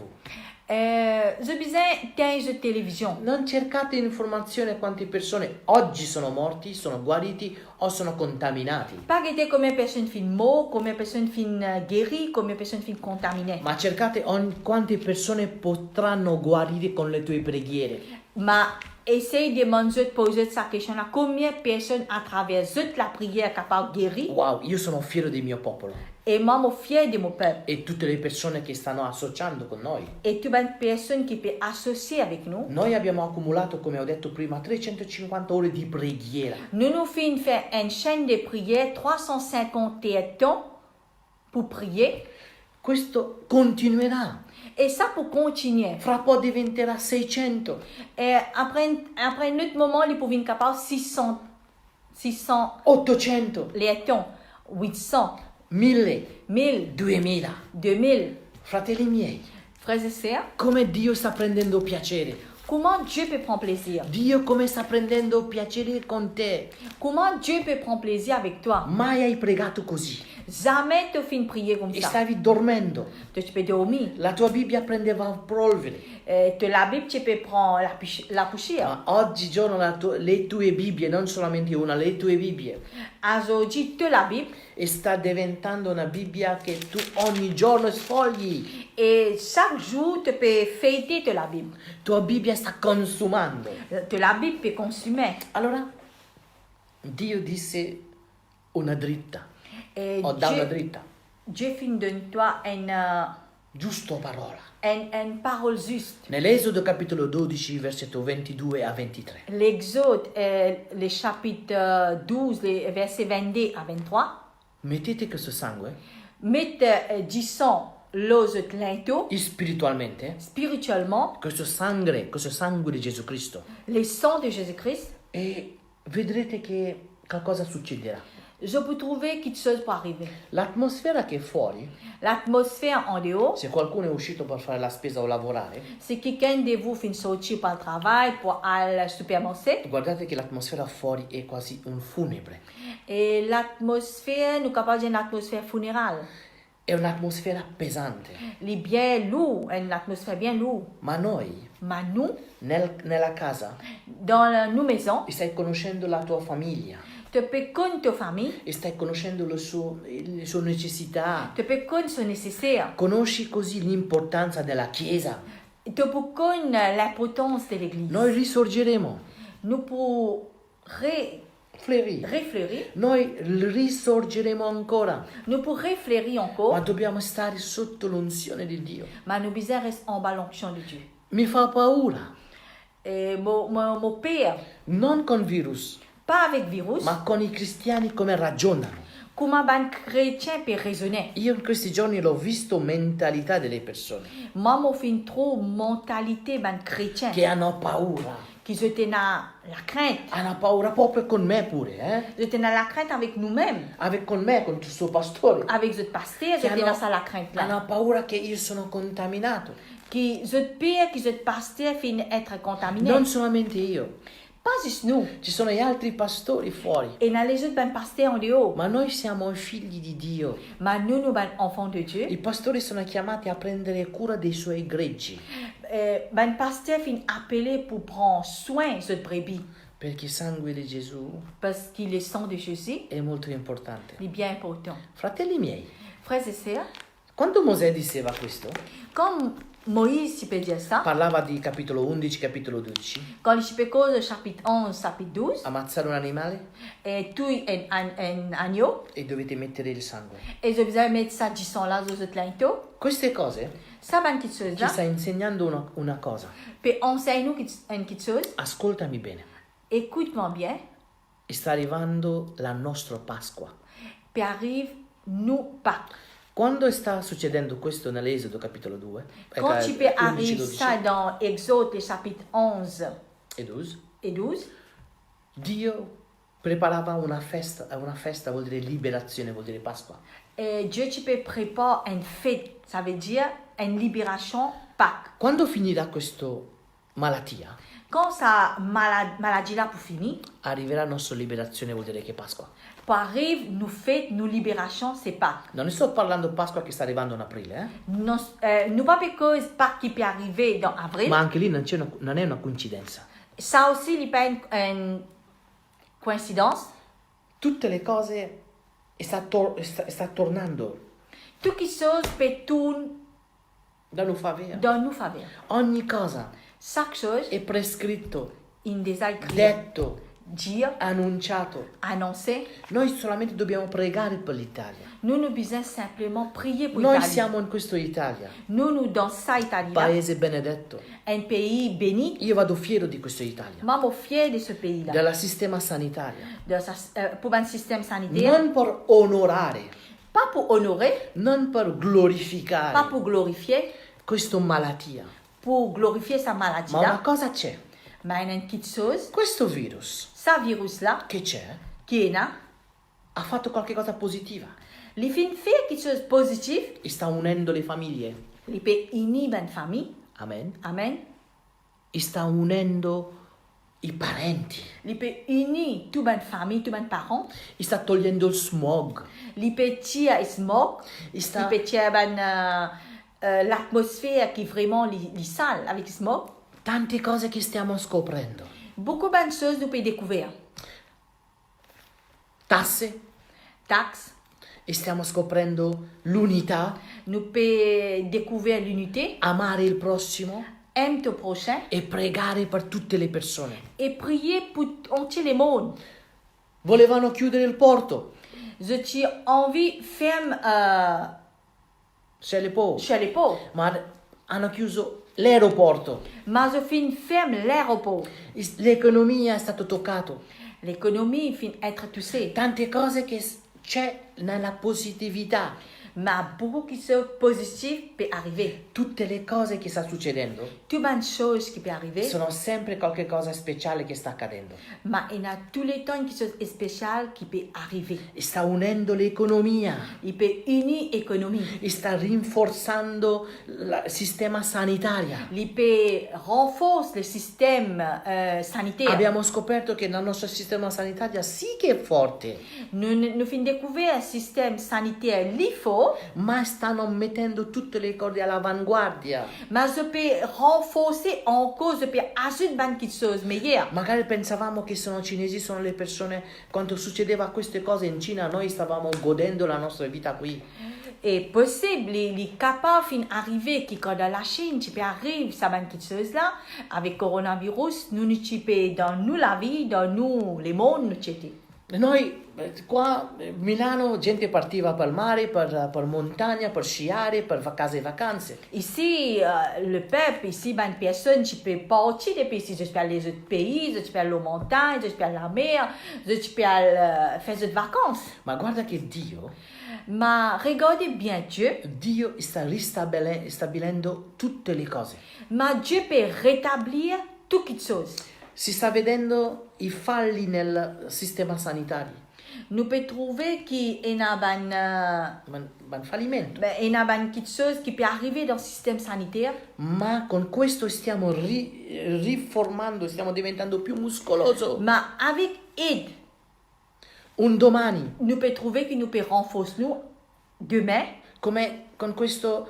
Je besoin d'une télévision. Non cercate informazione quante persone oggi sono morti, sono guariti o sono contaminati. Pas regarder combien de personnes fin mortes, combien de personnes fin guéries, combien de personnes fin contaminées. Ma cercate quante persone potranno guarire con le tue preghiere. Ma essaye de poser cette question-là. Combien de personnes à travers toute la prière capables de guérir? Wow, io sono fiero del mio popolo. Et moi, je suis fier de mon peuple. E tutte le persone che stanno associando con noi. Et toutes les personnes qui peuvent associer avec nous. Noi abbiamo accumulato, come ho detto prima, 350 ore di preghiera. Nous finissons faire une chaîne de prière 351 temps pour prier. Questo continuerà. Et ça pour continuer. Fra po' diventerà 600. Et après un autre moment, ils peuvent être capables 600, 800. les temps, 800. 1000, 1000, 2000. 2000. Fratelli miei, Frères et sœurs, come Dio sta prendendo piacere. comment Dieu peut prendre plaisir? Dio come sta prendendo piacere con te. Comment Dieu peut prendre plaisir avec toi? Mai hai pregato così. Jamais tu fin prier comme e ça. stavi dormendo. Tu peux dormir. La tua Bibbia prendeva polvere. La Bible, tu peux prendre la poussière. Ma oggigiorno le tue Bibbie, non solamente una, le tue Bibbie, Aujourd'hui, tu la Bible. e sta diventando una Bibbia che tu ogni giorno sfogli. Et chaque jour, tu peux fêter la Bible. Tua Bibbia sta consumando. La Bible peut consommer. Allora, Dio disse una dritta, Et o da una dritta, Dieu fin donne toi giusto parola. une parole juste. Nell'Esodo capitolo 12, versetto 22 a 23. L'Exode, le chapitre 12, les versets 22 à 23. Mettete questo sangue Mettez du sang l'os linteau, spiritualmente, spirituellement, questo sangue di Gesù Cristo, le sang de Jésus-Christ. e vedrete che qualcosa succederà. Je peux trouver quelque chose pour arriver. L'atmosfera che è fuori, L'atmosphère en dehors, se qualcuno è uscito per fare la spesa o lavorare, si quelqu'un de vous fait sortir pour le travail, pour aller au supermarché, guardate che l'atmosfera fuori è quasi un funebre. et l'atmosphère, nous capable d'une atmosphère funéraire. È un'atmosfera pesante. Les bien lourd, une atmosphère bien lourde. Ma noi, Mais nous, nella casa, dans nos maisons, stai conoscendo la tua famiglia, tu peux connaître ta famille, e stai conoscendo le sue necessità. tu peux connaître son nécessaire, Conosci così l'importanza della Chiesa. tu peux connaître l'importance de l'Église. Noi risorgeremo. Nous pour réfléchir, Noi risorgeremo ancora. nous pour réfléchir Ma encore, dobbiamo stare sotto l'unzione di Dio. mais nous besoin rester en bas l'onction de Dieu. Mi fa paura. Et mon père, Non con virus, pas avec virus, ma con i cristiani come ragionano. comment un chrétien peut raisonner. Io in questi giorni l'ho visto mentalità delle persone Moi, mon fin trop mentalité ben chrétien, che hanno paura. qui étaient dans la crainte. Hanno paura proprio con me pure, Ils étaient dans la crainte avec nous-mêmes. Con me, con il suo pastore. Avec notre pasteur, ils étaient dans ça la crainte là. Hanno paura che io sono contaminato. Qui notre père, qui notre pasteur finit être contaminé. Non solamente io. Pas juste nous. Ci sono gli altri pastori fuori. Et dans les autres ben pasteurs en dehors. Ma noi siamo figli di Dio. Mais nous ben enfants de Dieu. I pastori sono chiamati a prendere cura dei suoi greggi. Ben pasteur finit appelé pour prendre soin de cette brebis. Perché il sangue di Gesù Parce qu'il est sang de Jésus, è molto importante. il est bien important. Fratelli miei, Frères et sœurs, quando Mosè diceva questo, comme Moïse, si peut dire ça, parlava di capitolo 11, capitolo 12, quand il se cause chapitre 11, chapitre 12, ammazzare un animale et tout un agneau, e dovete mettere il sangue. et je vous ai mettre ça du sang là dans cette linteau, Queste cose ça ben quelque chose ci là, sta insegnando una cosa. puis enseigne-nous une quelque chose, Ascoltami bene. écoute-moi bien, Sta arrivando la nostra Pasqua. puis arrive nous Pâques. Quando sta succedendo questo nell'Esodo capitolo 2, Quand tu peux 11, arriver 12 ça dans Exode, les chapitres 11 e 12, et 12, Dio preparava una festa vuol dire liberazione, vuol dire Pasqua. et Dieu tu peux préparer une fête, ça veut dire une libération Pâques. Quando finirà questa malattia, Quand ça maladie là pour finir, arriverà la nostra liberazione, vuol dire che è Pasqua. pour arrive nous fête, nous libération, c'est Pâques. Non ne sto parlando Pasqua che sta arrivando in aprile, Nous pas parce que Pâques qui peut arriver dans avril, ma anche lì non è una coincidenza. ça aussi n'est pas une coïncidence. Tutte le cose sta tornando Tout qui chose peut tourner da un favore. dans nos faveurs. Ogni cosa Chaque chose, è prescritto, il des écrits, detto, dire, annunciato. annoncer. Noi solamente dobbiamo pregare per l'Italia. Nous nous besoin simplement prier pour Noi l'Italie. siamo in questo Italia, Nous dans ça Italie là, paese benedetto. un pays béni. Io vado fiero di questo Italia, Moi, je suis fier de ce pays-là, del sistema sanitario. pour un système sanitaire, Non per onorare, pas pour honorer, non per pas glorificare pour glorifier, questa malattia. pour glorifier sa Ma una maladie-là, cosa c'è, mais il y a une petite chose, questo virus ce virus-là, che c'è qui est là, ha fatto qualche cosa positiva il fait quelque chose de positif, e sta unendo le famiglie. il peut unir une famille, Amen. amen, E sta unendo i parenti, Il peut unir toute bonne famille, tous bonnes parents. sta togliendo il smog, Il peut tirer le smog. Il sta peut tirer l'atmosphère qui est vraiment sale avec le smog. tante cose che stiamo scoprendo. Beaucoup de bonnes choses nous peut découvrir. Tasse, Taxes. e stiamo scoprendo l'unità, Nous peut découvrir l'unité. amare il prossimo Aime ton prochain. e pregare per tutte le persone. Et prier pour entier le monde. Volevano chiudere il porto, Je t'ai envie ferme chez les pauvres, chez les pauvres. ma hanno chiuso l'aeroporto. Mais je fin ferme l'aéroport. L'economia è stata toccata. L'économie fin être touchée. Tante cose che c'è nella positività. Mais beaucoup qui sont positifs peut arriver. Tutte le cose che sta succedendo Toutes bonnes choses qui peuvent arriver. sono sempre qualche cosa speciale che sta accadendo. Mais il y a tous les temps qui sont spéciales qui peuvent arriver. E sta unendo l'economia, Il peut unir l'économie. e sta rinforzando il sistema sanitario. Il peut renforcer le système sanitaire. Abbiamo scoperto che il nostro sistema sanitario sì che è forte, Nous fin découvrir un système sanitaire fort. ma stanno mettendo tutte le cose all'avanguardia. Mais je peux renforcer encore, je peux ajouter quelque chose meilleur. Magari pensavamo che sono cinesi, sono le persone, quando succedeva queste cose in Cina, noi stavamo godendo la nostra vita qui. Et possible, il est capable d'arriver qui quand dans la Chine, tu peux arriver, ça va quelque chose là, avec coronavirus, nous nous peux dans nous la vie, dans nous les mondes, nous t'étais. Noi qua a Milano gente partiva per mare, per montagna, per sciare, per case e vacanze. Ici, le peuple, ici, ben, personne, tu peux partir depuis ici, je peux aller aux autres pays, je peux aller aux montagnes, je peux aller à la mer, je peux aller faire des vacances. Ma guarda che Dio Mais regardez bien Dieu, sta ristabilendo tutte le cose. mais Dieu peut rétablir toutes choses. Si sta vedendo i falli nel sistema sanitario, Nous pouvons trouver qu'il y a un fallimento. quelque chose qui peut arriver dans le système sanitaire. Ma con questo stiamo riformando, stiamo diventando più muscoloso. Mais avec aide, Un domani, nous pouvons trouver que nous pouvons renforcer nous demain. come con questo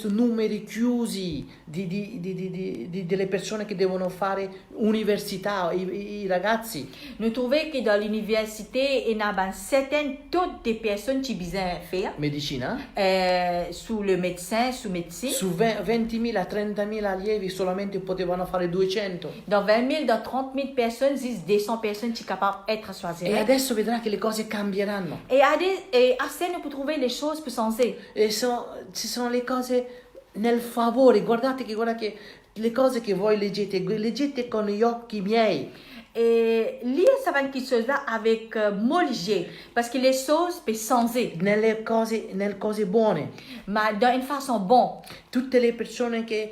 numeri chiusi delle persone che devono fare università, i ragazzi. Nous trouvons que dans l'université, il y a certaines, toutes des personnes qui besoin faire. Medicina? Sous le médecin, sous médecine. Su 20.000, 30.000 allievi solamente potevano fare 200. Dans 20 000, dans 30 000 personnes, 200 personnes qui sont capables d'être choisies. E adesso vedrà che le cose cambieranno. Et à ça, nous pouvons trouver les choses pour changer. E ci sono le cose nel favore. Guarda che le cose che voi leggete con gli occhi miei. Et lire ça va quelque chose là avec Molière, parce que les choses peuvent changer, Nelle cose buone. mais d'une façon bonne. Tutte le persone che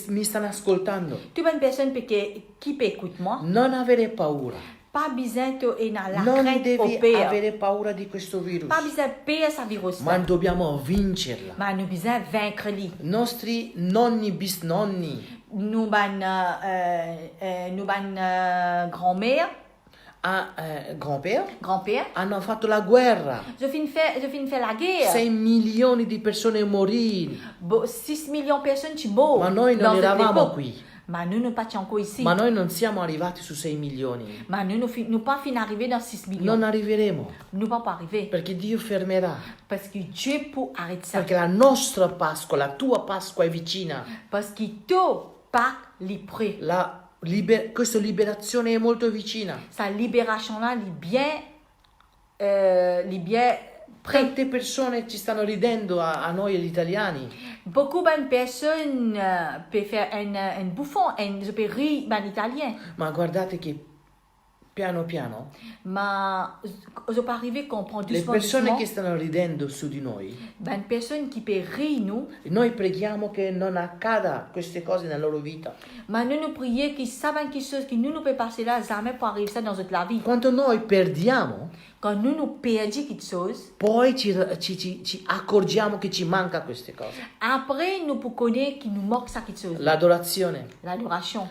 mi stanno ascoltando, Toute bonne personne qui peut écouter moi, non avere paura. pas besoin de la Non crainte au devi père, avere paura di questo virus, pas besoin de peur ce virus ma là, dobbiamo vincerla. mais nous besoin vaincre lui. Nostri nonni, bisnonni, Nous ban grand-mère, grand-père hanno fatto la guerra. je finis faire la guerre. 6 milioni di persone morì, 6 millions de personnes qui mourent. ma noi non dans cette eravamo époque. qui. Mais nous ne pas encore ici. Ma noi non siamo arrivati su 6 milioni. Mais nous pas fin arriver dans 6 millions. Non arriveremo, Nous pas arriver. perché Dio fermerà. Parce que Dieu peut arrêter ça. Perché la nostra Pasqua, la tua Pasqua è vicina. Parce que tout Pâques li prêt. Questa liberazione è molto vicina. Sa libération là, li bien prêt. Tante persone ci stanno ridendo a noi gli italiani. Beaucoup de personnes peuvent faire un bouffon, je peux rire en italien. Ma guardate che piano piano Mais je peux arriver à comprendre le doucement, persone doucement. che stanno ridendo su di noi, Une personne qui peut rire nous, noi preghiamo che non accada queste cose nella loro vita. mais nous prions qu'ils savent quelque chose qui nous peut passer là, jamais pour arriver ça dans notre la vie. Quando noi perdiamo, Quand nous perdons quelque chose, poi ci accorgiamo che ci manca queste cose. après nous pouvons connaître qu'il nous manque ça quelque chose. L'adorazione. L'adoration.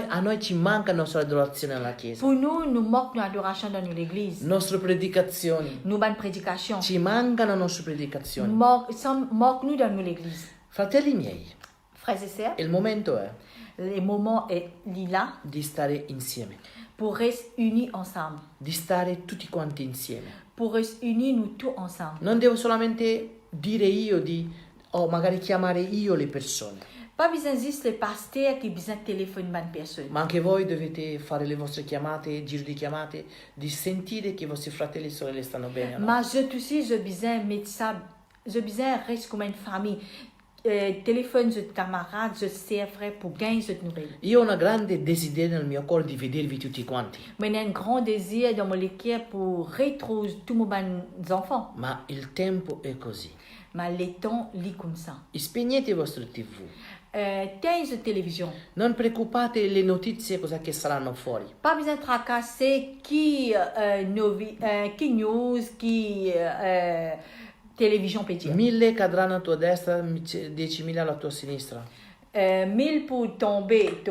A noi ci manca la nostra adorazione alla Chiesa. Pour nous, nous manque l'adoration dans l'église. Nostre predicazioni. Nous bonne prédication. Ci mancano le nostre predicazioni. Manque nous dans l'église. Fratelli miei, Frères et sœurs, il momento è le moment est là di stare insieme, pour rester unis ensemble. di stare tutti quanti insieme. Pour rester unis nous tous ensemble. Non devo solamente dire io magari chiamare io le persone, Pas besoin juste le pasteur qui besoin téléphoner une personne. ma anche voi dovete fare le vostre chiamate, giro di chiamate, di sentire che i vostri fratelli e sorelle stanno bene o no. Mais je aussi, je besoin mettre ça, je besoin rester comme une famille. Téléphone de camarades, je servrai pour gagner cette nouvelle. Io ho un grande desiderio nel mio cuore di vedervi tutti quanti, Mais j'ai un grand désir dans mon cœur pour retrouver tous mes enfants. ma il tempo è così. Mais le temps lit comme ça. Spegnete il vostro TV. Tens de télévision. Non preoccupate le notizie cosa che saranno fuori. Pas besoin de tracasser qui news, qui télévision peut dire. 1000 cadranno alla tua destra, 10.000 alla tua sinistra. 1000 pour tomber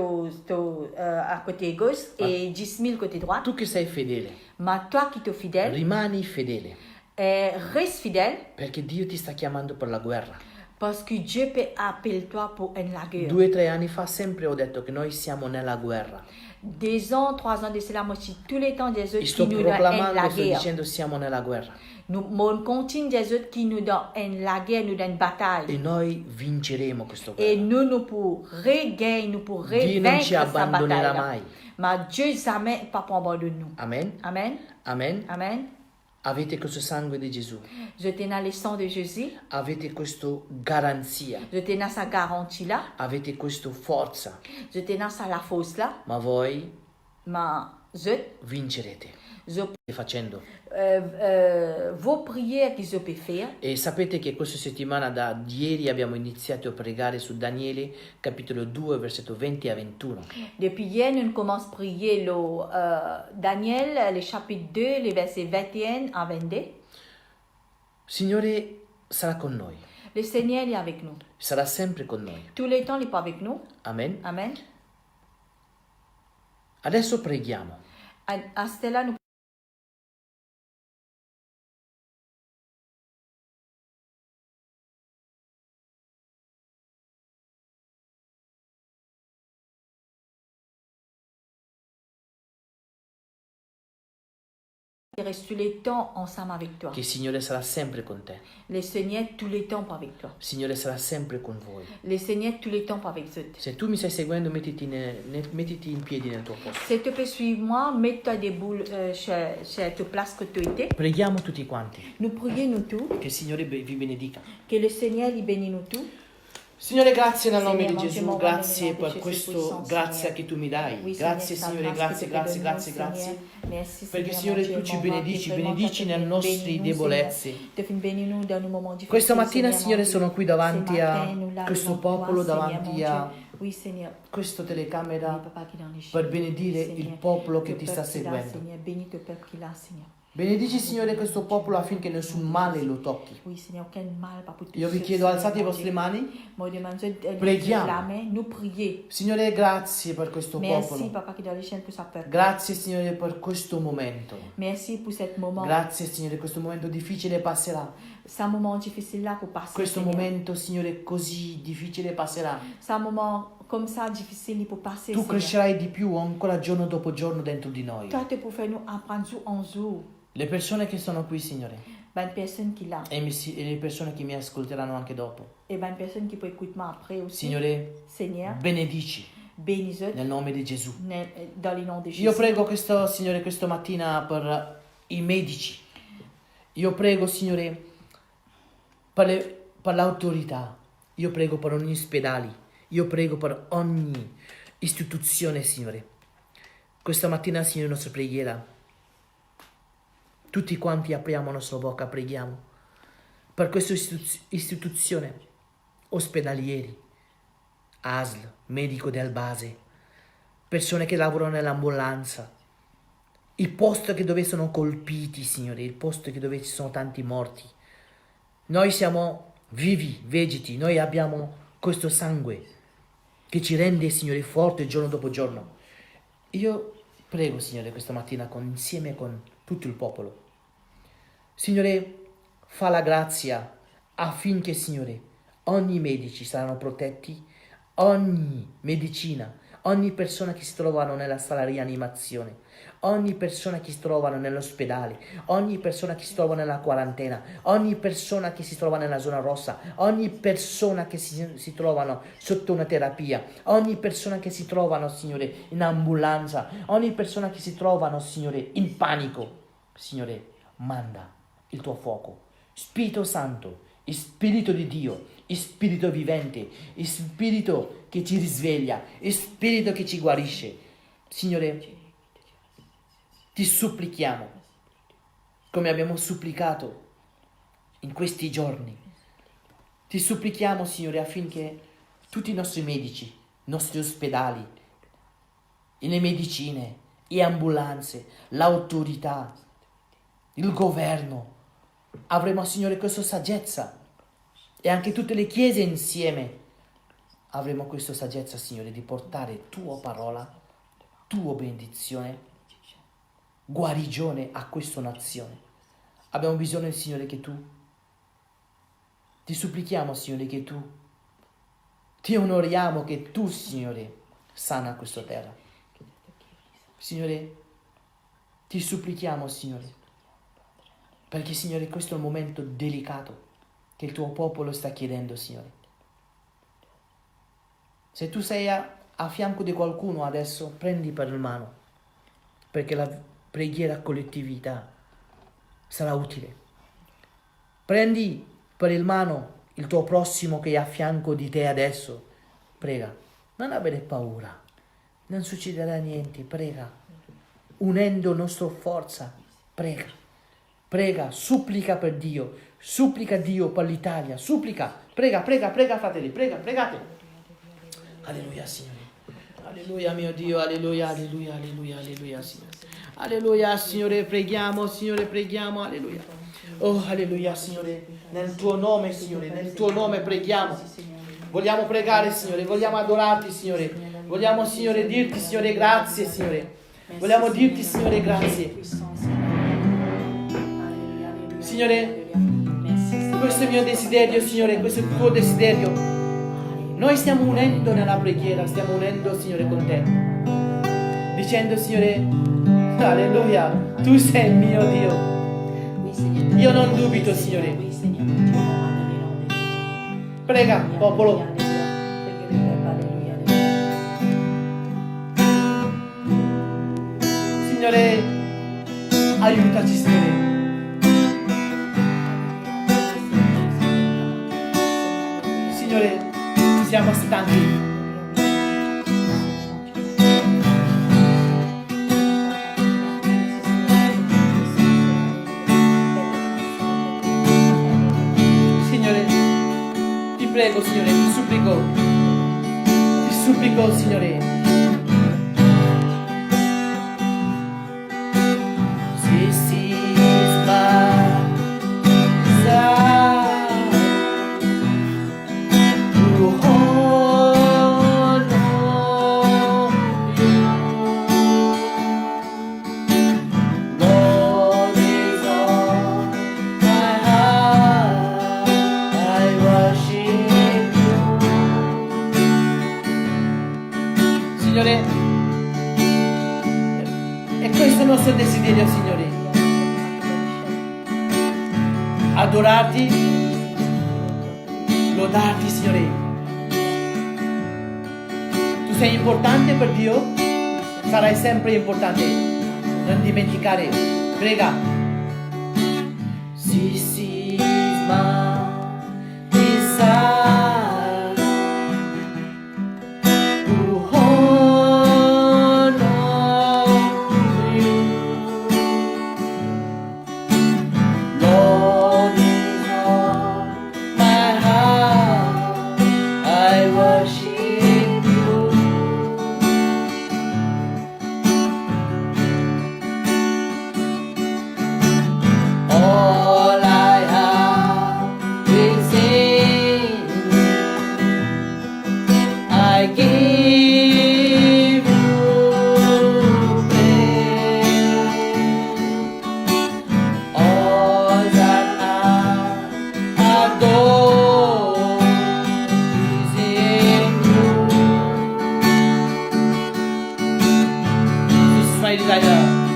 à côté gauche et 10 000 côté droite. Tu che sei fedele, Mais toi qui es fidèle, rimani fedele, reste fidèle perché Dio ti sta chiamando per la guerra. parce que Dieu peut appeler toi pour la guerre. 2 o 3 anni fa sempre ho detto che noi siamo nella guerra. 2 ans, 3 ans de cela, moi aussi, tous les temps des autres E sto qui nous donnent proclamando, la sto guerre. dicendo siamo nella guerra. Nous continuons des autres qui nous donnent la guerre, nous donnent une E bataille. noi vinceremo questo Et guerra. nous pour regagner, nous pour Dio non ci vaincre sa abbandonerà bataille. mai. Mais Dieu jamais pas pour abandonner nous. Amen? Amen. Amen? Amen. Avete questo sangue di Gesù. Je tenais le sang de Jésus. Avete questa garanzia. Je tenais sa garantie là. Avete questa forza. Je tenais sa la force là. Ma voi Mais je vincerete. je Facendo. vos prières que je peux faire. E sapete che questa settimana da ieri abbiamo iniziato a pregare su Daniele capitolo 2 versetto 20 a 21. Depuis hier, nous commençons à prier le Daniel, le chapitre 2, les versets 21 à 22. Signore sarà con noi, Le Seigneur est avec nous. sarà sempre con noi. Tous les temps, il est pas avec nous. Amen. Amen. Adesso preghiamo. À cela, nous reste tous les temps ensemble avec toi. Che il Signore sarà sempre con te. Le Seigneur, tous les temps pas avec toi. Il Signore sarà sempre con voi. Le Seigneur, tous les temps pas avec eux. Se tu mi stai seguendo, mettiti in piedi nel tuo posto. Si tu peux suivre moi, mets-toi debout chez ta place que tu étais. Preghiamo tutti quanti. Nous prions nous tous. Che il Signore vi benedica. Que le Seigneur il bénisse nous tous. Signore, grazie nel nome di Signore, Gesù, mangiamo grazie nel nome per di questo, Gesù, grazie Signore. che tu mi dai. Oui, Grazie Seigneur, Signore, grazie, grazie, grazie, grazie. Perché Signore tu ci benedici nelle nostre debolezze. Questa mattina Signore sono qui davanti a questo popolo, davanti a questa telecamera per benedire il popolo che ti sta seguendo. Benedici Signore questo popolo affinché nessun male lo tocchi. Io vi chiedo, alzate le vostre mani. Preghiamo. Signore, grazie per questo popolo. Grazie Signore per questo momento. Grazie Signore, questo momento difficile passerà. Questo momento Signore così difficile passerà. Comme ça, difficile pour passer. Tu crescerai di più ancora giorno dopo giorno dentro di noi. Toi, tu peux faire nous apprendre jour en jour. Le persone che sono qui, Signore, Ben, personne qui l'a. e le persone che mi ascolteranno anche dopo. Et ben, personne qui peut écouter moi après aussi. Signore, Seigneur, benedici bénis-eux nel nome di Gesù. dans le nom de Jésus. Io prego questo, Signore, questa mattina per i medici. Io prego, Signore, per l'autorità. Io prego per ogni ospedale. Io prego per ogni istituzione, Signore. Questa mattina, Signore, nostra preghiera. Tutti quanti apriamo la nostra bocca, preghiamo per questa istituzione, ospedalieri, ASL, medico del base, persone che lavorano nell'ambulanza, il posto dove sono colpiti, Signore, il posto dove ci sono tanti morti. Noi siamo vivi, vegeti, noi abbiamo questo sangue che ci rende, Signore, forte giorno dopo giorno. Io prego, Signore, questa mattina insieme con tutto il popolo. Signore, fa la grazia affinché, Signore, ogni medici saranno protetti, ogni medicina, ogni persona che si trovano nella sala di rianimazione, ogni persona che si trovano nell'ospedale, ogni persona che si trova nella quarantena, ogni persona che si trova nella zona rossa, ogni persona che si trovano sotto una terapia, ogni persona che si trovano, Signore, in ambulanza, ogni persona che si trovano, Signore, in panico. Signore, manda il tuo fuoco. Spirito Santo, Spirito di Dio, Spirito vivente, Spirito che ci risveglia, Spirito che ci guarisce. Signore, ti supplichiamo, come abbiamo supplicato in questi giorni. Ti supplichiamo, Signore, affinché tutti i nostri medici, i nostri ospedali, le medicine, le ambulanze, l'autorità, il governo, avremo, Signore, questa saggezza, e anche tutte le chiese insieme avremo questa saggezza, Signore, di portare tua parola, tua benedizione, guarigione a questa nazione. Abbiamo bisogno, Signore, che tu, ti supplichiamo, Signore, che tu, ti onoriamo che tu, Signore, sana questa terra. Signore, ti supplichiamo, Signore, perché, Signore, questo è un momento delicato che il tuo popolo sta chiedendo, Signore. Se tu sei a fianco di qualcuno adesso, prendi per mano, perché la preghiera collettività sarà utile. Prendi per il mano il tuo prossimo che è a fianco di te adesso. Prega, non avere paura, non succederà niente, prega. Unendo nostra forza, prega. Prega, supplica per Dio, supplica Dio per l'Italia, supplica, prega, fratelli, pregate. Alleluia, Signore. Alleluia, mio Dio, alleluia, alleluia, alleluia, alleluia, Signore. Alleluia, Signore, preghiamo, alleluia. Oh, alleluia, Signore, nel tuo nome, Signore, nel tuo nome preghiamo. Vogliamo pregare, Signore, vogliamo adorarti, Signore. Vogliamo, Signore, dirti, Signore, grazie, Signore. Vogliamo dirti, Signore, grazie. Signore, questo è il mio desiderio, Signore, questo è il tuo desiderio. Noi stiamo unendo nella preghiera, stiamo unendo, Signore, con te. Dicendo, Signore, alleluia, tu sei il mio Dio. Io non dubito, Signore. Prega, popolo. Signore, aiutaci, Signore. Signore, siamo stanchi. Signore, ti prego, Signore, ti supplico, Signore. Signore, e questo è il nostro desiderio, Signore. Adorarti, lodarti, Signore. Tu sei importante per Dio, sarai sempre importante. Non dimenticare, prega. Sisma, my desire.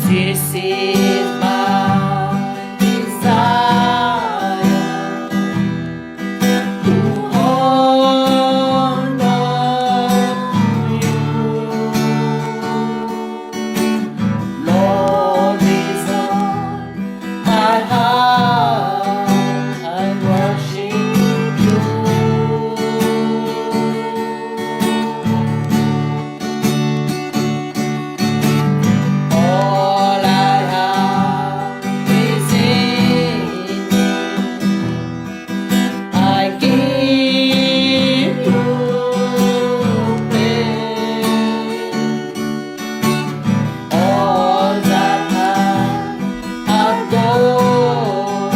This is my desire to honor you. Lord is on my heart, I worship you. All I have is in you. I give you praise. All that I've got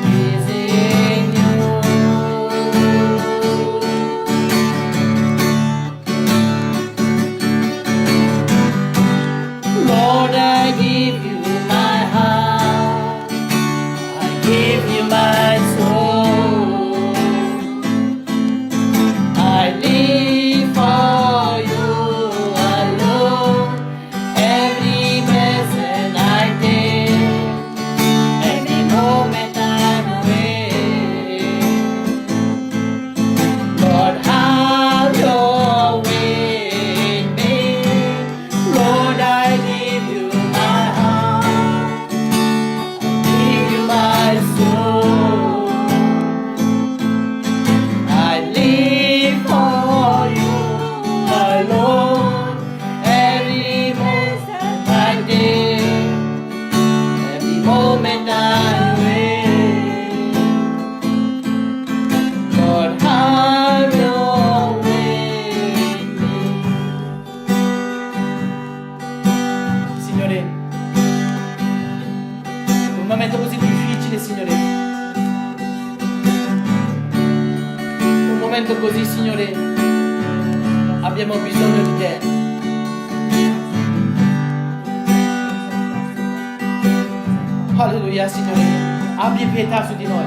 is in you. Lord, I give you my heart, I give you my soul. I live for you alone. Every breath I take, every moment I'm awake. Lord, have your way in me. Lord, I give you my heart, give you my soul. I live for you alone. Every breath I take, every moment I wait. Lord, have your way in me. Signore, un momento così difficile, Signore. Un momento così, Signore, abbiamo bisogno di te. Alleluia, Signore, abbi pietà su di noi.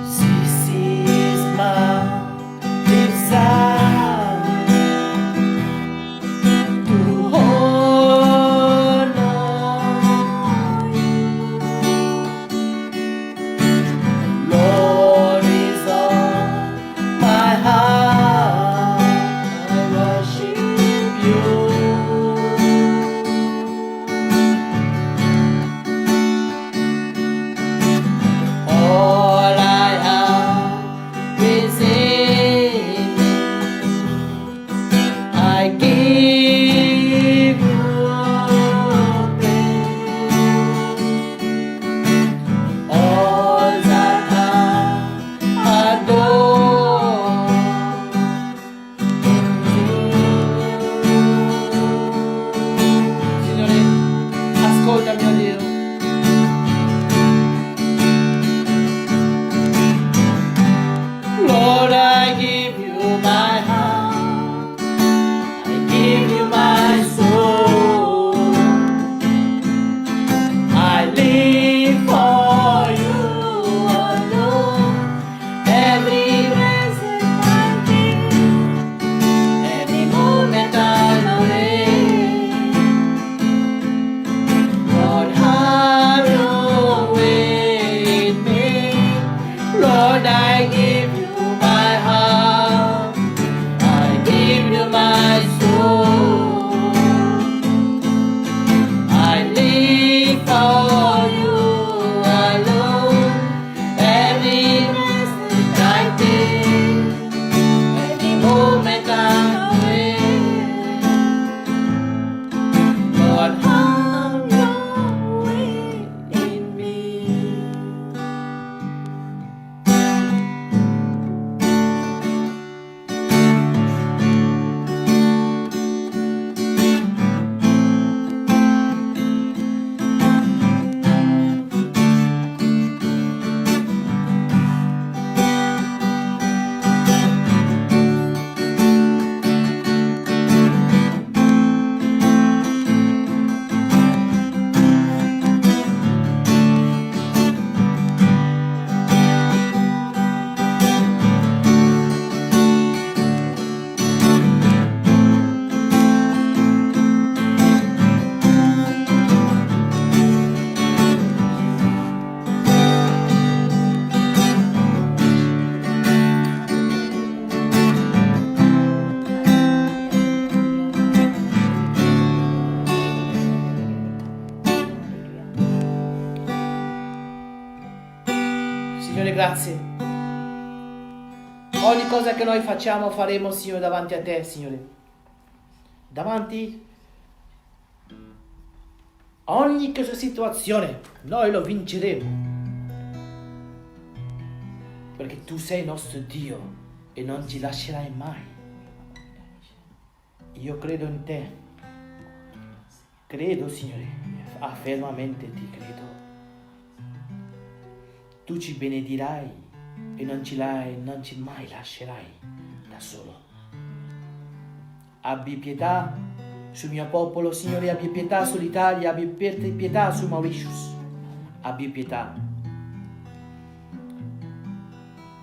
This is my desire to honor you. Lord is on my heart, I worship you. All I have is in you. I give you praise. All that I adore in you. Signore, ascoltami, oh Dio. Lord, I give you my heart, I give you my soul. I live for you alone. Every breath I take, every moment I'm awake. Lord, have your way in me. Lord, I give you my heart, I give you my soul. I live for you alone. Every breath I take, every moment I'm awake. Lord, have your way in me. grazie. Ogni cosa che noi facciamo faremo, Signore, davanti a te, Signore. Davanti a ogni situazione noi lo vinceremo. Perché tu sei nostro Dio e non ci lascerai mai. Io credo in te. Credo, Signore, fermamente ti credo. Tu ci benedirai e non ci mai lascerai da solo. Abbi pietà sul mio popolo, Signore, abbi pietà sull'Italia, abbi pietà su Mauritius. Abbi pietà.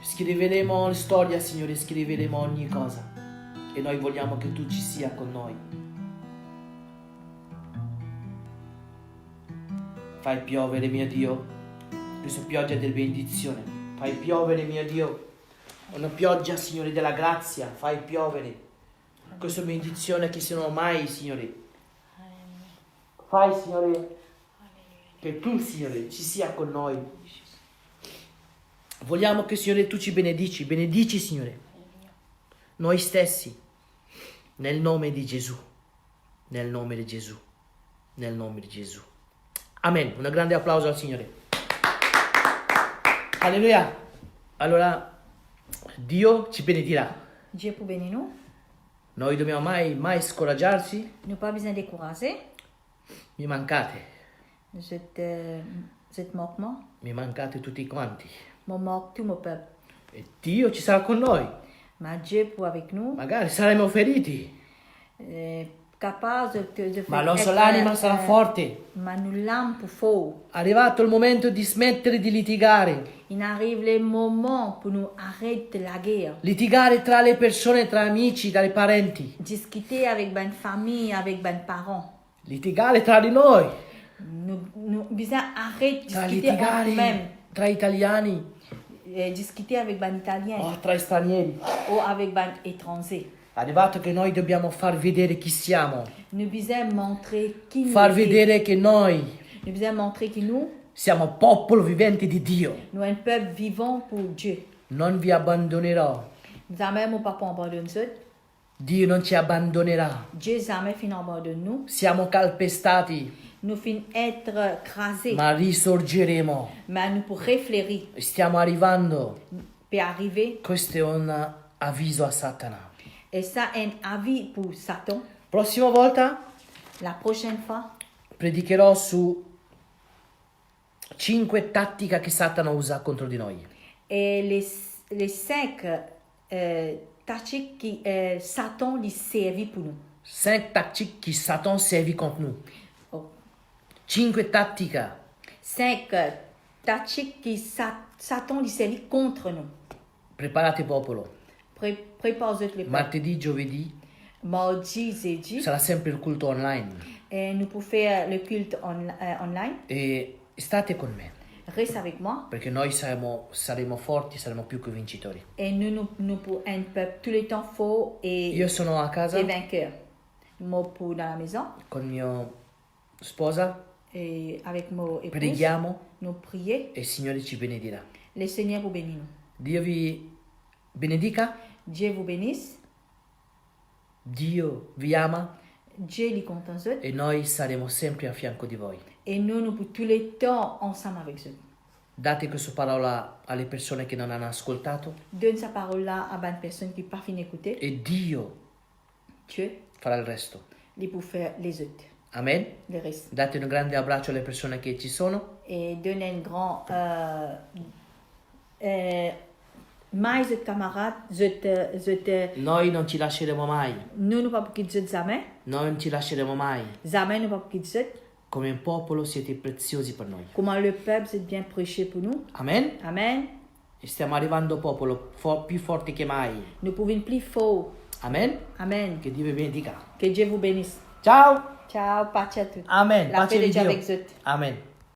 Scriveremo storia, Signore, scriveremo ogni cosa e noi vogliamo che tu ci sia con noi. Fai piovere, mio Dio, questa pioggia di benedizione. Fai piovere, mio Dio, una pioggia, Signore, della grazia. Fai piovere questa benedizione che siano mai, Signore. Fai, Signore, che tu, Signore, ci sia con noi. Vogliamo che, Signore, tu ci benedici, Signore, noi stessi, nel nome di Gesù, nel nome di Gesù, nel nome di Gesù. Amen. Un grande applauso al Signore. Alleluia. Allora, Dio ci benedirà. Dieu pour bénir nous. Noi dobbiamo mai scoraggiarci. Nous pas besoin de décourager. Mi mancate. Je te manque moi. Mi mancate tutti quanti. Mon manque tout mon peuple. E Dio ci sarà con noi. Ma Dieu pour avec nous. Magari saremo feriti. Capable de Ma l'anima sarà forte. Ma nous l'âme pour fort. Arrivato il momento di smettere di litigare. Il arrive le moment pour nous arrêter la guerre. Litigare tra le persone, tra amici, tra i parenti. Discuter avec une famille, avec une parents. Litigare tra di noi. Nous bisogna arrêter Tra discuter litigare nous-mêmes. tra italiani. Discuter avec un Italien O tra stranieri. ou avec un étranger. Arrivato che noi dobbiamo far vedere chi siamo. Nous bisogna montrer qui nous Far sommes. vedere che noi Nous bisogna montrer que nous siamo popolo vivente di Dio. nous un peuple vivant pour Dieu. Non vi abbandonerò. Jamais mon papa abandonne nous. Dio non ci abbandonerà. Dieu jamais fin abandonne nous. Siamo calpestati, Nous fin être crasés. ma risorgeremo. Mais nous pour réfléchir, Stiamo arrivando. peut arriver. Questo è un avviso a Satana. Et ça est un avis pour Satan. Prossima volta La prochaine fois, predicherò su 5 tattiche che Satana usa contro di noi. et les 5 tactiques qui Satan lui servit pour nous. 5 tattiche che Satan serve contro noi. Oh. 5 tattiche. 5 tactiques qui Satan lui servit contre nous. Preparate popolo. Prépare-toi les Martedì, giovedì mardi, jeudi. sarà sempre il culto online. Et nous pouvons faire le culte online. E state con me, Reste avec moi. perché noi saremo forti, saremo più che vincitori. Et nous pour un peuple tout le temps fort Io sono a casa et vainqueur. Moi pour dans la maison con mia sposa, et avec mon épouse. preghiamo Nous prions. e il Signore ci benedirà. Le Seigneur vous bénisse. Dio vi benedica, Dieu vous bénisse. Dio vi ama Dieu lui compte en eux. e noi saremo sempre a fianco di voi. Et nous pour tous les temps ensemble avec eux. Date questa parola alle persone che non hanno ascoltato Donne sa parole là à une personne qui n'a pas fini d'écouter. e Dio Dieu, farà il resto. lui pour faire les autres. Amen. Le reste. Date un grande abbraccio alle persone che ci sono. Et donne un grand mais camarades, Noi non ci lasceremo mai. nous ne pas pour qu'ils jamais, Noi non ci lasceremo mai. jamais ne pas pour qu'ils Come un popolo siete preziosi per noi. comment le peuple c'est bien prêché pour nous. Amen. Amen. E stiamo arrivando popolo più forti che mai. Nous pouvons plus fort. Amen. Amen. Che Dio vi benedica. Que Dieu vous bénisse. Ciao. Ciao, pace à tous. Amen. La Pace paix de di Dieu Dio. avec vous. Amen.